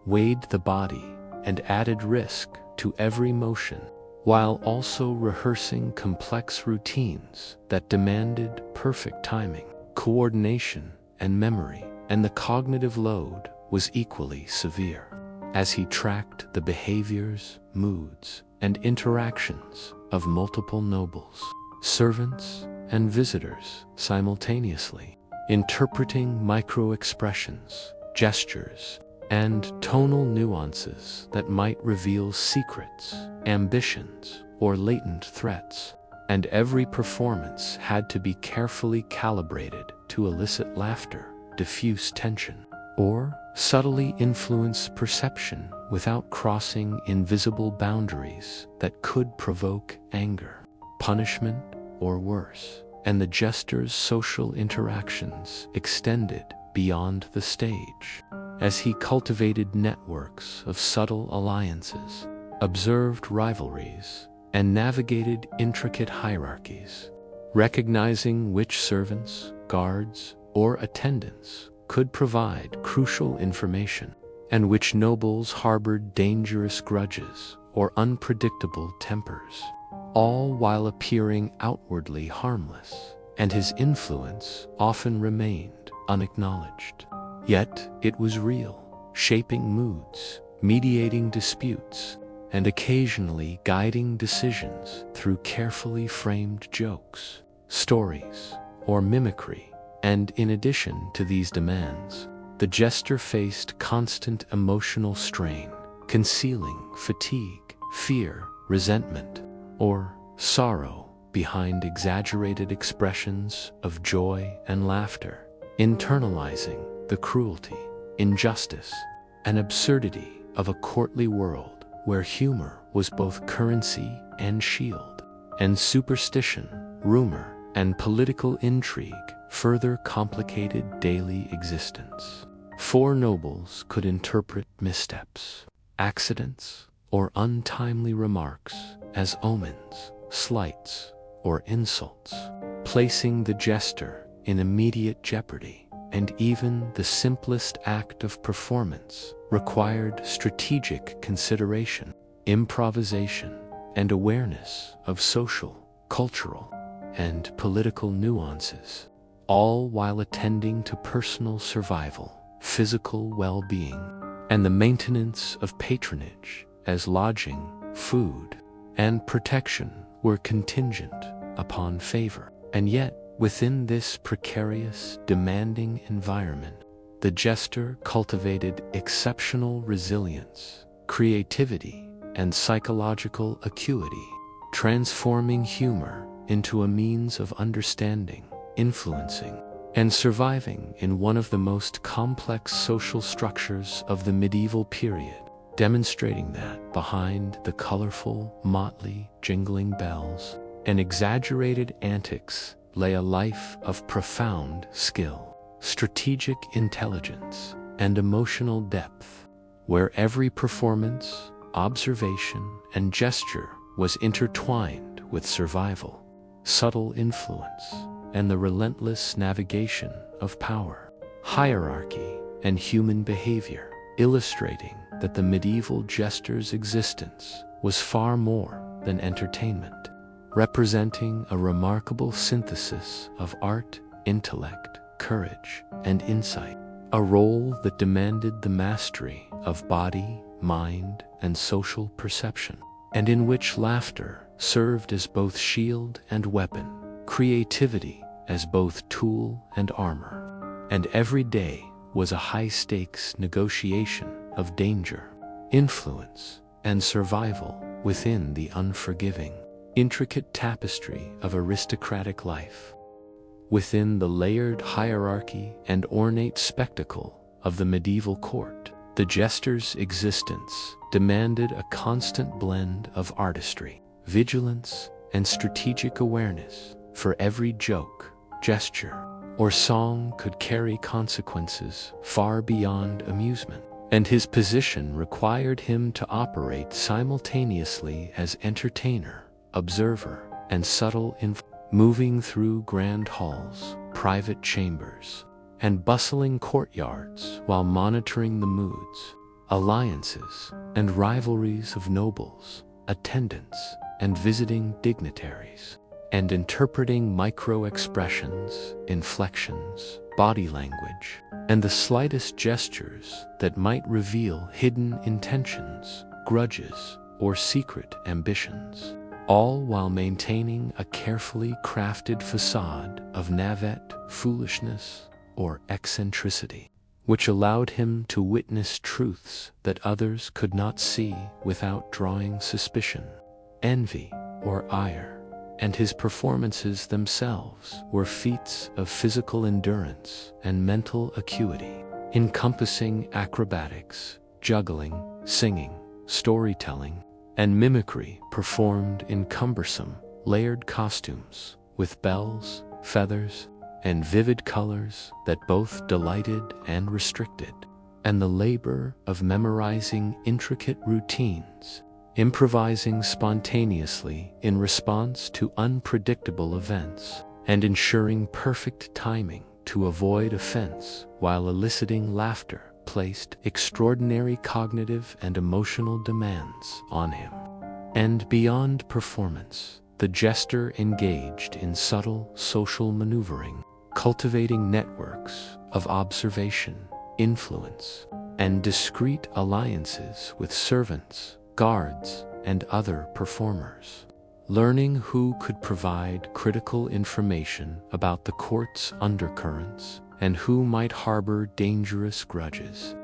weighed the body, and added risk to every motion, while also rehearsing complex routines that demanded perfect timing, coordination, and memory. And the cognitive load was equally severe, as he tracked the behaviors, moods, and interactions of multiple nobles, servants, and visitors simultaneously, interpreting micro-expressions, gestures, and tonal nuances that might reveal secrets, ambitions, or latent threats. And every performance had to be carefully calibrated to elicit laughter, diffuse tension, or subtly influence perception without crossing invisible boundaries that could provoke anger, punishment, or worse. And the jester's social interactions extended beyond the stage, as he cultivated networks of subtle alliances, observed rivalries, and navigated intricate hierarchies, recognizing which servants, guards, or attendants could provide crucial information, and which nobles harbored dangerous grudges or unpredictable tempers, all while appearing outwardly harmless, and his influence often remained unacknowledged. Yet it was real, shaping moods, mediating disputes, and occasionally guiding decisions through carefully framed jokes, stories, or mimicry. And in addition to these demands, the jester faced constant emotional strain, concealing fatigue, fear, resentment, or sorrow behind exaggerated expressions of joy and laughter, internalizing the cruelty, injustice, and absurdity of a courtly world where humor was both currency and shield, and superstition, rumor, and political intrigue further complicated daily existence. Four nobles could interpret missteps, accidents, or untimely remarks as omens, slights, or insults, placing the jester in immediate jeopardy. And even the simplest act of performance required strategic consideration, improvisation, and awareness of social, cultural, and political nuances, all while attending to personal survival, physical well-being, and the maintenance of patronage, as lodging, food, and protection were contingent upon favor. And yet, within this precarious, demanding environment, the jester cultivated exceptional resilience, creativity, and psychological acuity, transforming humor into a means of understanding, influencing, and surviving in one of the most complex social structures of the medieval period, demonstrating that behind the colorful, motley, jingling bells and exaggerated antics lay a life of profound skill, strategic intelligence, and emotional depth, where every performance, observation, and gesture was intertwined with survival, subtle influence, and the relentless navigation of power, hierarchy, and human behavior, illustrating that the medieval jester's existence was far more than entertainment, representing a remarkable synthesis of art, intellect, courage, and insight, a role that demanded the mastery of body, mind, and social perception, and in which laughter served as both shield and weapon, creativity as both tool and armor, and every day was a high-stakes negotiation of danger, influence, and survival within the unforgiving, intricate tapestry of aristocratic life. Within the layered hierarchy and ornate spectacle of the medieval court, the jester's existence demanded a constant blend of artistry, vigilance, and strategic awareness, for every joke, gesture, or song could carry consequences far beyond amusement, and his position required him to operate simultaneously as entertainer, observer, and subtle influence, moving through grand halls, private chambers, and bustling courtyards while monitoring the moods, alliances, and rivalries of nobles, attendants, and visiting dignitaries, and interpreting micro-expressions, inflections, body language, and the slightest gestures that might reveal hidden intentions, grudges, or secret ambitions, all while maintaining a carefully crafted facade of navet, foolishness, or eccentricity, which allowed him to witness truths that others could not see without drawing suspicion, envy, or ire. And his performances themselves were feats of physical endurance and mental acuity, encompassing acrobatics, juggling, singing, storytelling, and mimicry performed in cumbersome, layered costumes with bells, feathers, and vivid colors that both delighted and restricted, and the labor of memorizing intricate routines, improvising spontaneously in response to unpredictable events, and ensuring perfect timing to avoid offense while eliciting laughter, placed extraordinary cognitive and emotional demands on him. And beyond performance, the jester engaged in subtle social maneuvering, cultivating networks of observation, influence, and discreet alliances with servants, guards, and other performers. Learning who could provide critical information about the court's undercurrents and who might harbor dangerous grudges.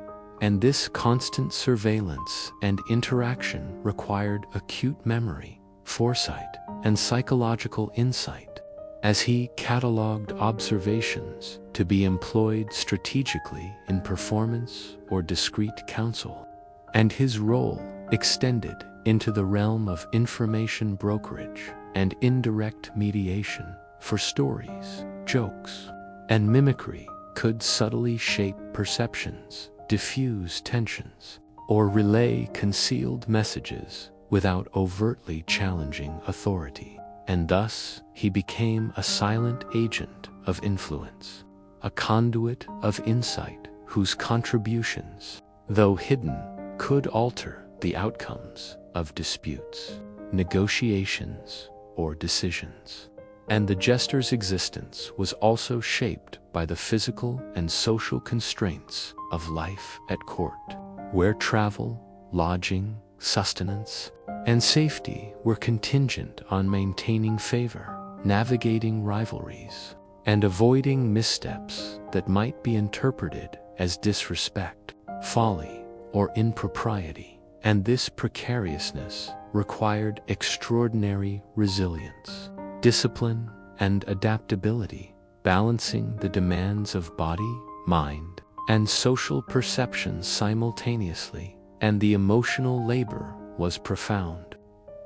And this constant surveillance and interaction required acute memory, foresight, and psychological insight, as he catalogued observations to be employed strategically in performance or discreet counsel. And his role extended into the realm of information brokerage and indirect mediation, for stories, jokes, and mimicry could subtly shape perceptions, diffuse tensions, or relay concealed messages without overtly challenging authority. And thus, he became a silent agent of influence, a conduit of insight whose contributions, though hidden, could alter the outcomes of disputes, negotiations, or decisions. And the jester's existence was also shaped by the physical and social constraints of life at court, where travel, lodging, sustenance, and safety were contingent on maintaining favor, navigating rivalries, and avoiding missteps that might be interpreted as disrespect, folly, or impropriety. And this precariousness required extraordinary resilience, discipline, and adaptability, balancing the demands of body, mind, and social perception simultaneously. And the emotional labor was profound,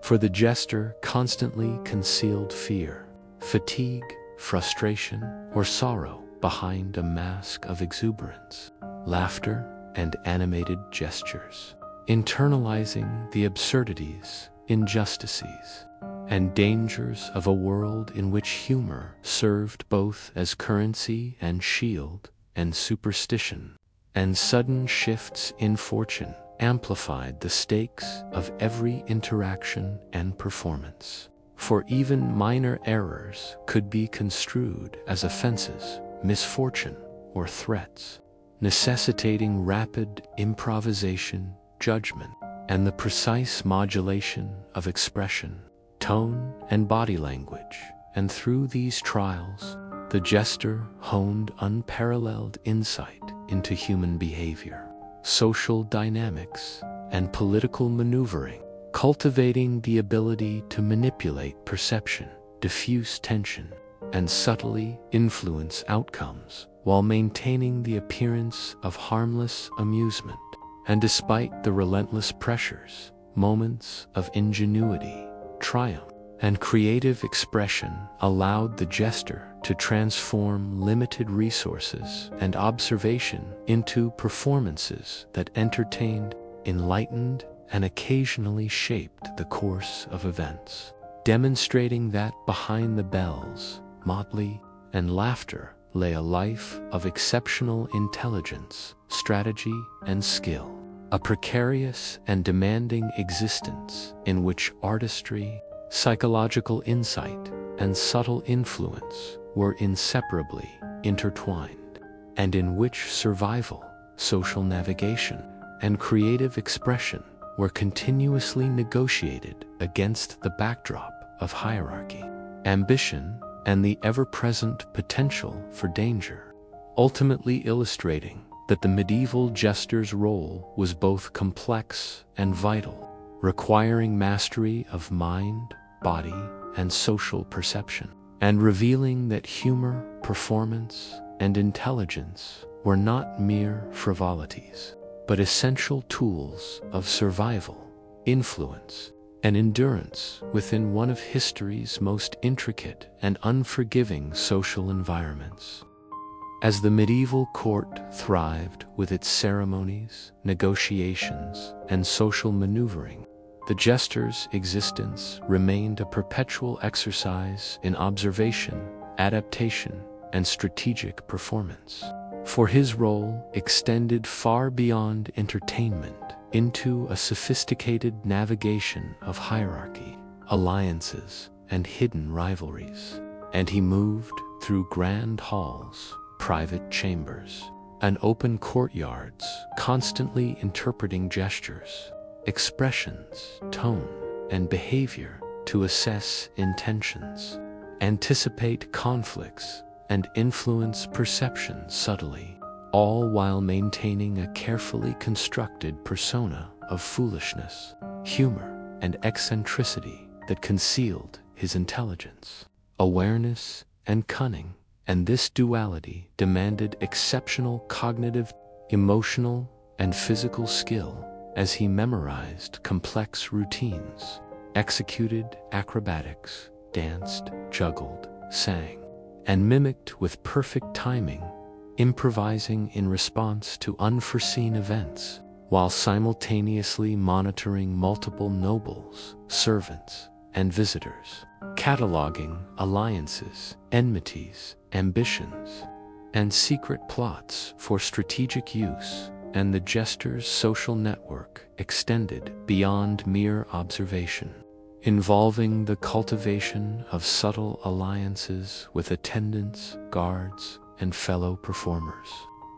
for the jester constantly concealed fear, fatigue, frustration, or sorrow behind a mask of exuberance, laughter, and animated gestures, internalizing the absurdities, injustices, and dangers of a world in which humor served both as currency and shield, and superstition and sudden shifts in fortune amplified the stakes of every interaction and performance. For even minor errors could be construed as offenses, misfortune, or threats, necessitating rapid improvisation, judgment, and the precise modulation of expression, tone, and body language. And through these trials, the jester honed unparalleled insight into human behavior, social dynamics, and political maneuvering, cultivating the ability to manipulate perception, diffuse tension, and subtly influence outcomes, while maintaining the appearance of harmless amusement. And despite the relentless pressures, moments of ingenuity, triumph, and creative expression allowed the jester to transform limited resources and observation into performances that entertained, enlightened, and occasionally shaped the course of events, demonstrating that behind the bells, motley, and laughter lay a life of exceptional intelligence, strategy, and skill, a precarious and demanding existence in which artistry, psychological insight, and subtle influence were inseparably intertwined, and in which survival, social navigation, and creative expression were continuously negotiated against the backdrop of hierarchy, ambition, and the ever-present potential for danger, ultimately illustrating that the medieval jester's role was both complex and vital, requiring mastery of mind, body, and social perception, and revealing that humor, performance, and intelligence were not mere frivolities, but essential tools of survival, influence, and endurance within one of history's most intricate and unforgiving social environments. As the medieval court thrived with its ceremonies, negotiations, and social maneuvering, the jester's existence remained a perpetual exercise in observation, adaptation, and strategic performance. For his role extended far beyond entertainment into a sophisticated navigation of hierarchy, alliances, and hidden rivalries. And he moved through grand halls, private chambers, and open courtyards, constantly interpreting gestures, expressions, tone, and behavior to assess intentions, anticipate conflicts, and influence perception subtly, all while maintaining a carefully constructed persona of foolishness, humor, and eccentricity that concealed his intelligence, awareness, and cunning. And this duality demanded exceptional cognitive, emotional, and physical skill as he memorized complex routines, executed acrobatics, danced, juggled, sang, and mimicked with perfect timing, improvising in response to unforeseen events, while simultaneously monitoring multiple nobles, servants, and visitors, cataloging alliances, enmities, ambitions, and secret plots for strategic use. And the Jester's social network extended beyond mere observation, involving the cultivation of subtle alliances with attendants, guards, and fellow performers,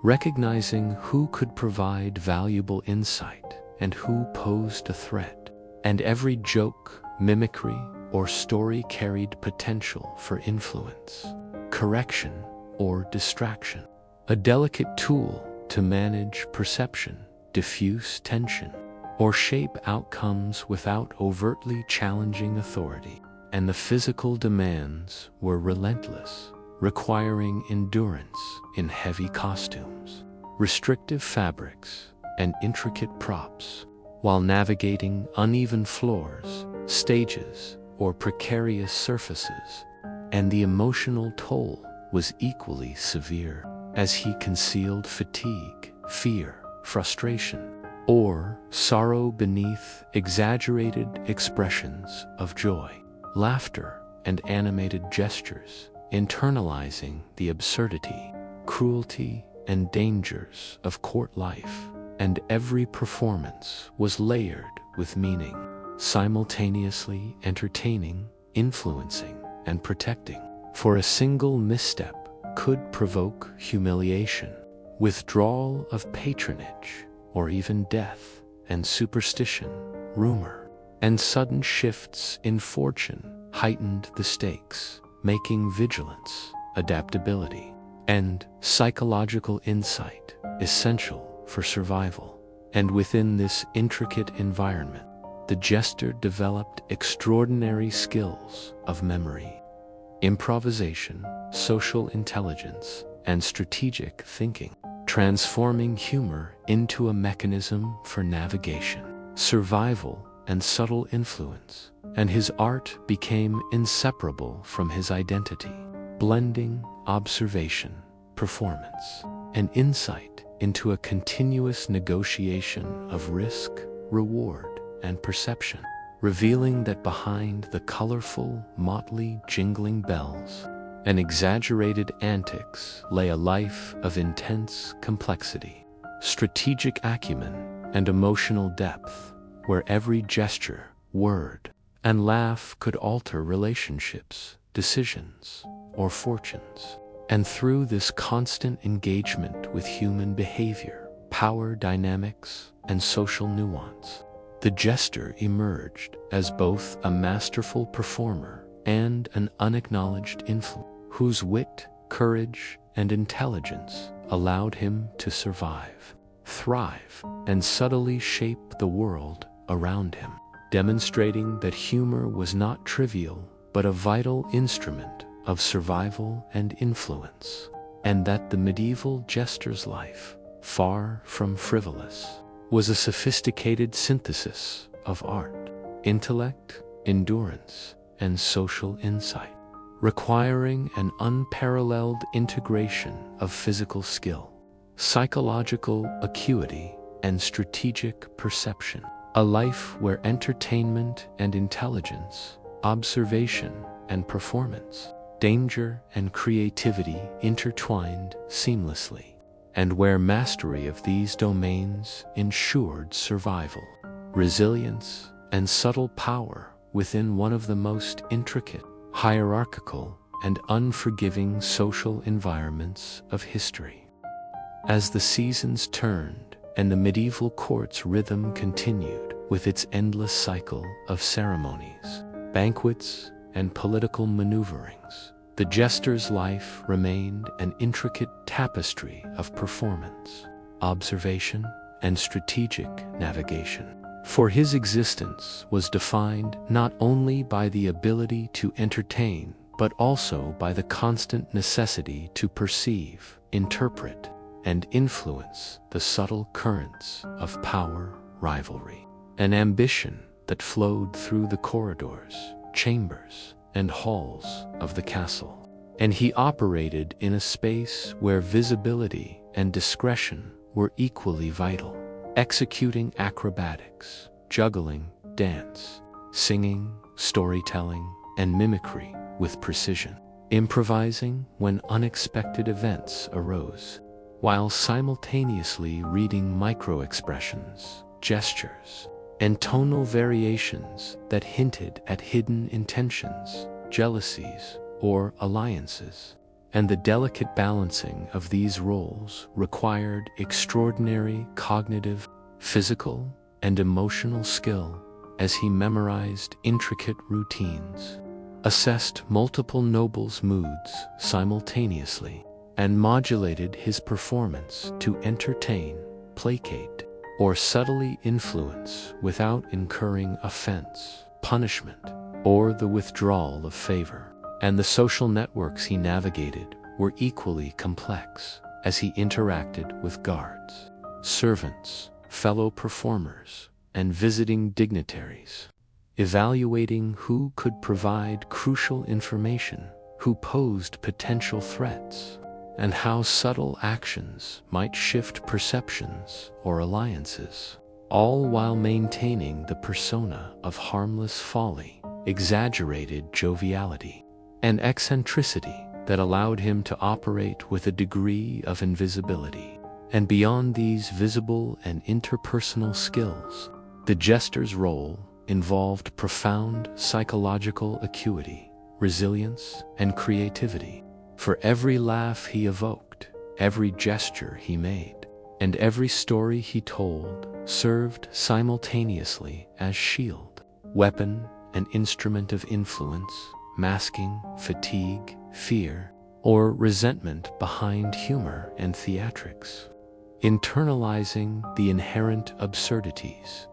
recognizing who could provide valuable insight and who posed a threat. And every joke, mimicry, or story carried potential for influence, correction, or distraction, a delicate tool to manage perception, diffuse tension, or shape outcomes without overtly challenging authority. And the physical demands were relentless, requiring endurance in heavy costumes, restrictive fabrics, and intricate props, while navigating uneven floors, stages, or precarious surfaces. And the emotional toll was equally severe, as he concealed fatigue, fear, frustration, or sorrow beneath exaggerated expressions of joy, laughter, and animated gestures, internalizing the absurdity, cruelty, and dangers of court life. And every performance was layered with meaning, simultaneously entertaining, influencing, and protecting. For a single misstep could provoke humiliation, withdrawal of patronage, or even death. And superstition, rumor, and sudden shifts in fortune heightened the stakes, making vigilance, adaptability, and psychological insight essential for survival. And within this intricate environment, the Jester developed extraordinary skills of memory, improvisation, social intelligence, and strategic thinking, transforming humor into a mechanism for navigation, survival, and subtle influence. And his art became inseparable from his identity, blending observation, performance, and insight into a continuous negotiation of risk, reward, and perception, revealing that behind the colorful, motley, jingling bells and exaggerated antics lay a life of intense complexity, strategic acumen, and emotional depth, where every gesture, word, and laugh could alter relationships, decisions, or fortunes. And through this constant engagement with human behavior, power dynamics, and social nuance, the Jester emerged as both a masterful performer and an unacknowledged influence, whose wit, courage, and intelligence allowed him to survive, thrive, and subtly shape the world around him, demonstrating that humor was not trivial but a vital instrument of survival and influence, and that the medieval Jester's life, far from frivolous, was a sophisticated synthesis of art, intellect, endurance, and social insight, requiring an unparalleled integration of physical skill, psychological acuity, and strategic perception. A life where entertainment and intelligence, observation and performance, danger and creativity intertwined seamlessly. and where mastery of these domains ensured survival, resilience, and subtle power within one of the most intricate, hierarchical, and unforgiving social environments of history. As the seasons turned and the medieval court's rhythm continued with its endless cycle of ceremonies, banquets, and political maneuverings, the jester's life remained an intricate tapestry of performance, observation, and strategic navigation. For his existence was defined not only by the ability to entertain, but also by the constant necessity to perceive, interpret, and influence the subtle currents of power, rivalry, and ambition that flowed through the corridors, chambers, and halls of the castle. And he operated in a space where visibility and discretion were equally vital, executing acrobatics, juggling, dance, singing, storytelling, and mimicry with precision, improvising when unexpected events arose, while simultaneously reading micro-expressions, gestures, and tonal variations that hinted at hidden intentions, jealousies, or alliances. And the delicate balancing of these roles required extraordinary cognitive, physical, and emotional skill as he memorized intricate routines, assessed multiple nobles' moods simultaneously, and modulated his performance to entertain, placate, or subtly influence without incurring offense, punishment, or the withdrawal of favor. And the social networks he navigated were equally complex as he interacted with guards, servants, fellow performers, and visiting dignitaries, evaluating who could provide crucial information, who posed potential threats, and how subtle actions might shift perceptions or alliances, all while maintaining the persona of harmless folly, exaggerated joviality, and eccentricity that allowed him to operate with a degree of invisibility. And beyond these visible and interpersonal skills, the jester's role involved profound psychological acuity, resilience, and creativity. For every laugh he evoked, every gesture he made, and every story he told served simultaneously as shield, weapon, and instrument of influence, masking fatigue, fear, or resentment behind humor and theatrics, internalizing the inherent absurdities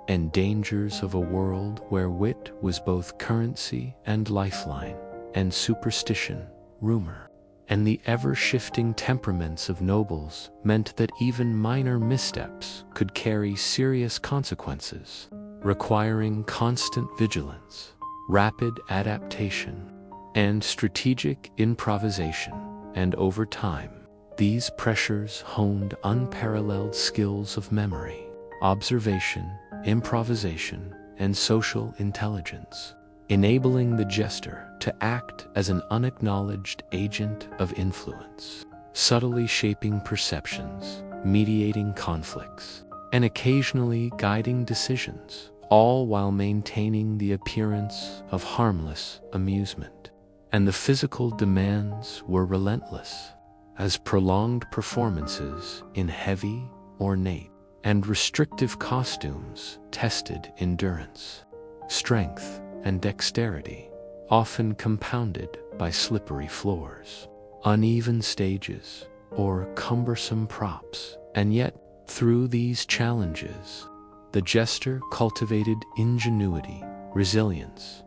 and dangers of a world where wit was both currency and lifeline, and superstition, rumor, and the ever-shifting temperaments of nobles meant that even minor missteps could carry serious consequences, requiring constant vigilance, rapid adaptation, and strategic improvisation. And over time, these pressures honed unparalleled skills of memory, observation, improvisation, and social intelligence, enabling the jester to act as an unacknowledged agent of influence, subtly shaping perceptions, mediating conflicts, and occasionally guiding decisions, all while maintaining the appearance of harmless amusement. And the physical demands were relentless, as prolonged performances in heavy, ornate, and restrictive costumes tested endurance, strength, and dexterity, often compounded by slippery floors, uneven stages, or cumbersome props. And yet, through these challenges, the jester cultivated ingenuity, resilience,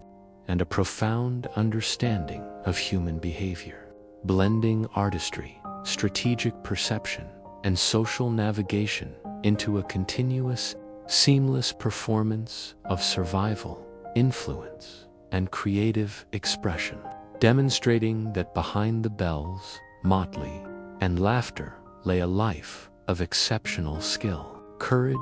and a profound understanding of human behavior, blending artistry, strategic perception, and social navigation into a continuous, seamless performance of survival, influence, and creative expression, demonstrating that behind the bells, motley, and laughter lay a life of exceptional skill, courage,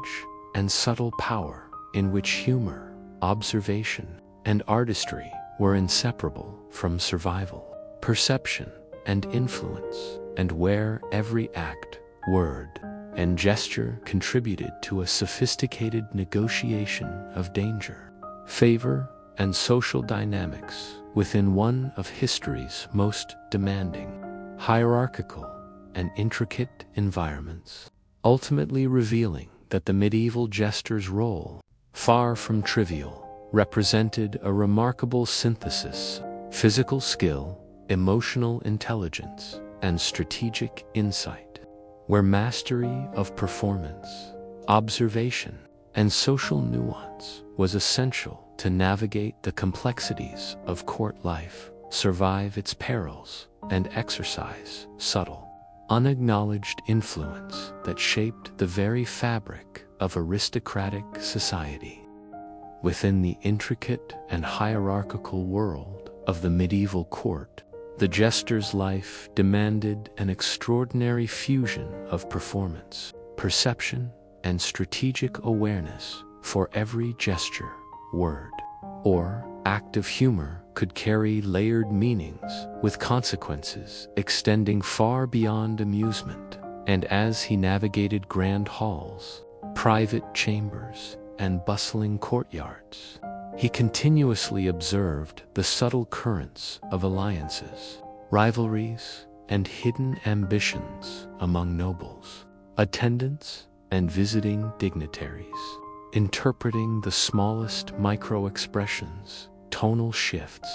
and subtle power, in which humor, observation, and artistry were inseparable from survival, perception, and influence, and where every act word, and gesture contributed to a sophisticated negotiation of danger, favor, and social dynamics within one of history's most demanding, hierarchical, and intricate environments, ultimately revealing that the medieval jester's role, far from trivial, represented a remarkable synthesis of physical skill, emotional intelligence, and strategic insight, where mastery of performance, observation, and social nuance was essential to navigate the complexities of court life, survive its perils, and exercise subtle, unacknowledged influence that shaped the very fabric of aristocratic society. Within the intricate and hierarchical world of the medieval court, the jester's life demanded an extraordinary fusion of performance, perception, and strategic awareness, for every gesture, word, or act of humor could carry layered meanings with consequences extending far beyond amusement. And as he navigated grand halls, private chambers, and bustling courtyards, he continuously observed the subtle currents of alliances, rivalries, and hidden ambitions among nobles, attendants, and visiting dignitaries, interpreting the smallest micro-expressions, tonal shifts,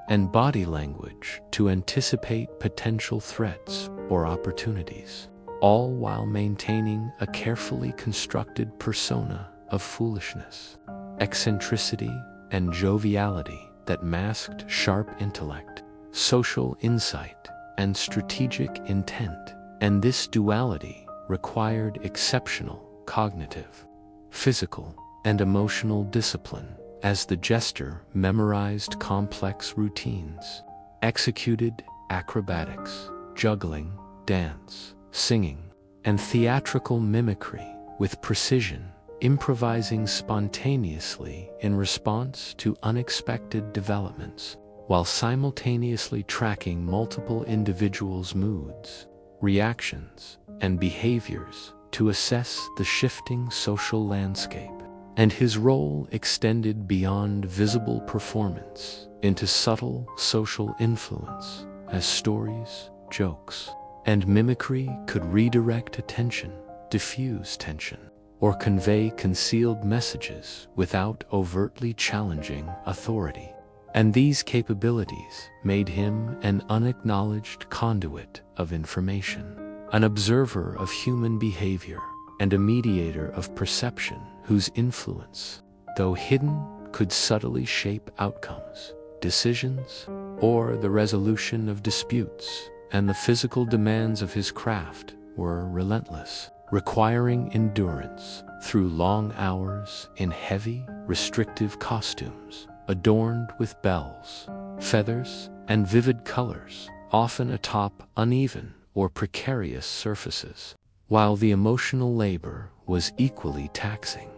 and body language to anticipate potential threats or opportunities, all while maintaining a carefully constructed persona of foolishness, eccentricity, and joviality that masked sharp intellect, social insight, and strategic intent. And this duality required exceptional cognitive, physical, and emotional discipline, as the jester memorized complex routines, executed acrobatics, juggling, dance, singing, and theatrical mimicry with precision, improvising spontaneously in response to unexpected developments, while simultaneously tracking multiple individuals' moods, reactions, and behaviors to assess the shifting social landscape. And his role extended beyond visible performance into subtle social influence, as stories, jokes, and mimicry could redirect attention, diffuse tension, or convey concealed messages without overtly challenging authority. And these capabilities made him an unacknowledged conduit of information, an observer of human behavior, and a mediator of perception whose influence, though hidden, could subtly shape outcomes, decisions, or the resolution of disputes. And the physical demands of his craft were relentless, requiring endurance through long hours in heavy, restrictive costumes, adorned with bells, feathers, and vivid colors, often atop uneven or precarious surfaces, while the emotional labor was equally taxing,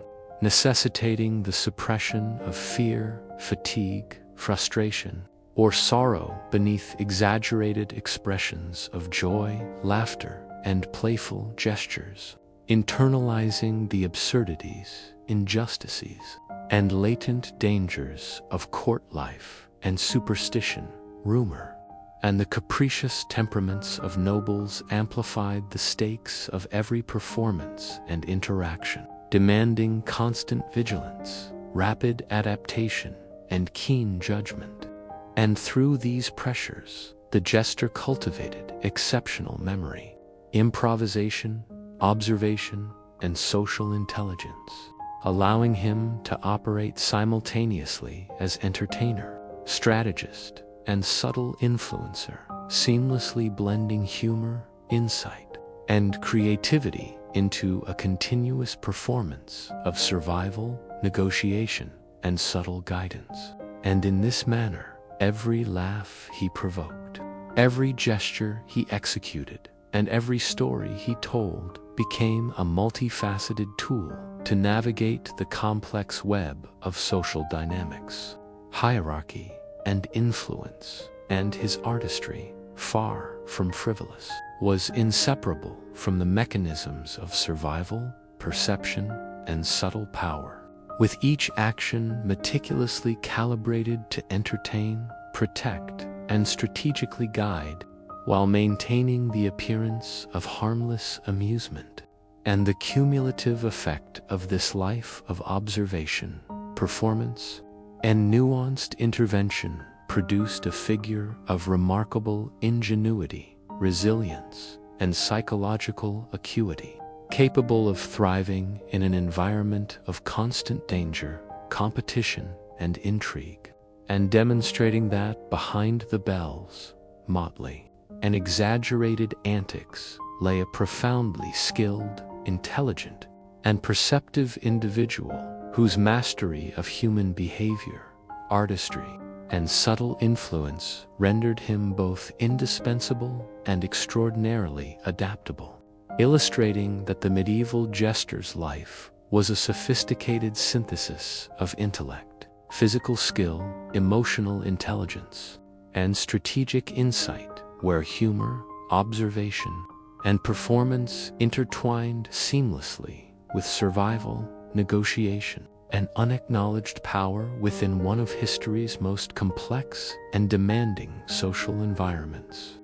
necessitating the suppression of fear, fatigue, frustration, or sorrow beneath exaggerated expressions of joy, laughter, and playful gestures, internalizing the absurdities, injustices, and latent dangers of court life and superstition, rumor, and the capricious temperaments of nobles amplified the stakes of every performance and interaction, demanding constant vigilance, rapid adaptation, and keen judgment. And through these pressures, the jester cultivated exceptional memory, improvisation, observation, and social intelligence, allowing him to operate simultaneously as entertainer, strategist, and subtle influencer, seamlessly blending humor, insight, and creativity into a continuous performance of survival, negotiation, and subtle guidance. And in this manner, every laugh he provoked, every gesture he executed, and every story he told became a multifaceted tool to navigate the complex web of social dynamics, hierarchy, and influence. And his artistry, far from frivolous, was inseparable from the mechanisms of survival, perception, and subtle power, with each action meticulously calibrated to entertain, protect, and strategically guide, while maintaining the appearance of harmless amusement. And the cumulative effect of this life of observation, performance, and nuanced intervention produced a figure of remarkable ingenuity, resilience, and psychological acuity, capable of thriving in an environment of constant danger, competition, and intrigue, and demonstrating that behind the bells, motley, and exaggerated antics lay a profoundly skilled, intelligent, and perceptive individual whose mastery of human behavior, artistry, and subtle influence rendered him both indispensable and extraordinarily adaptable, illustrating that the medieval jester's life was a sophisticated synthesis of intellect, physical skill, emotional intelligence, and strategic insight, where humor, observation, and performance intertwined seamlessly with survival, negotiation, and unacknowledged power within one of history's most complex and demanding social environments.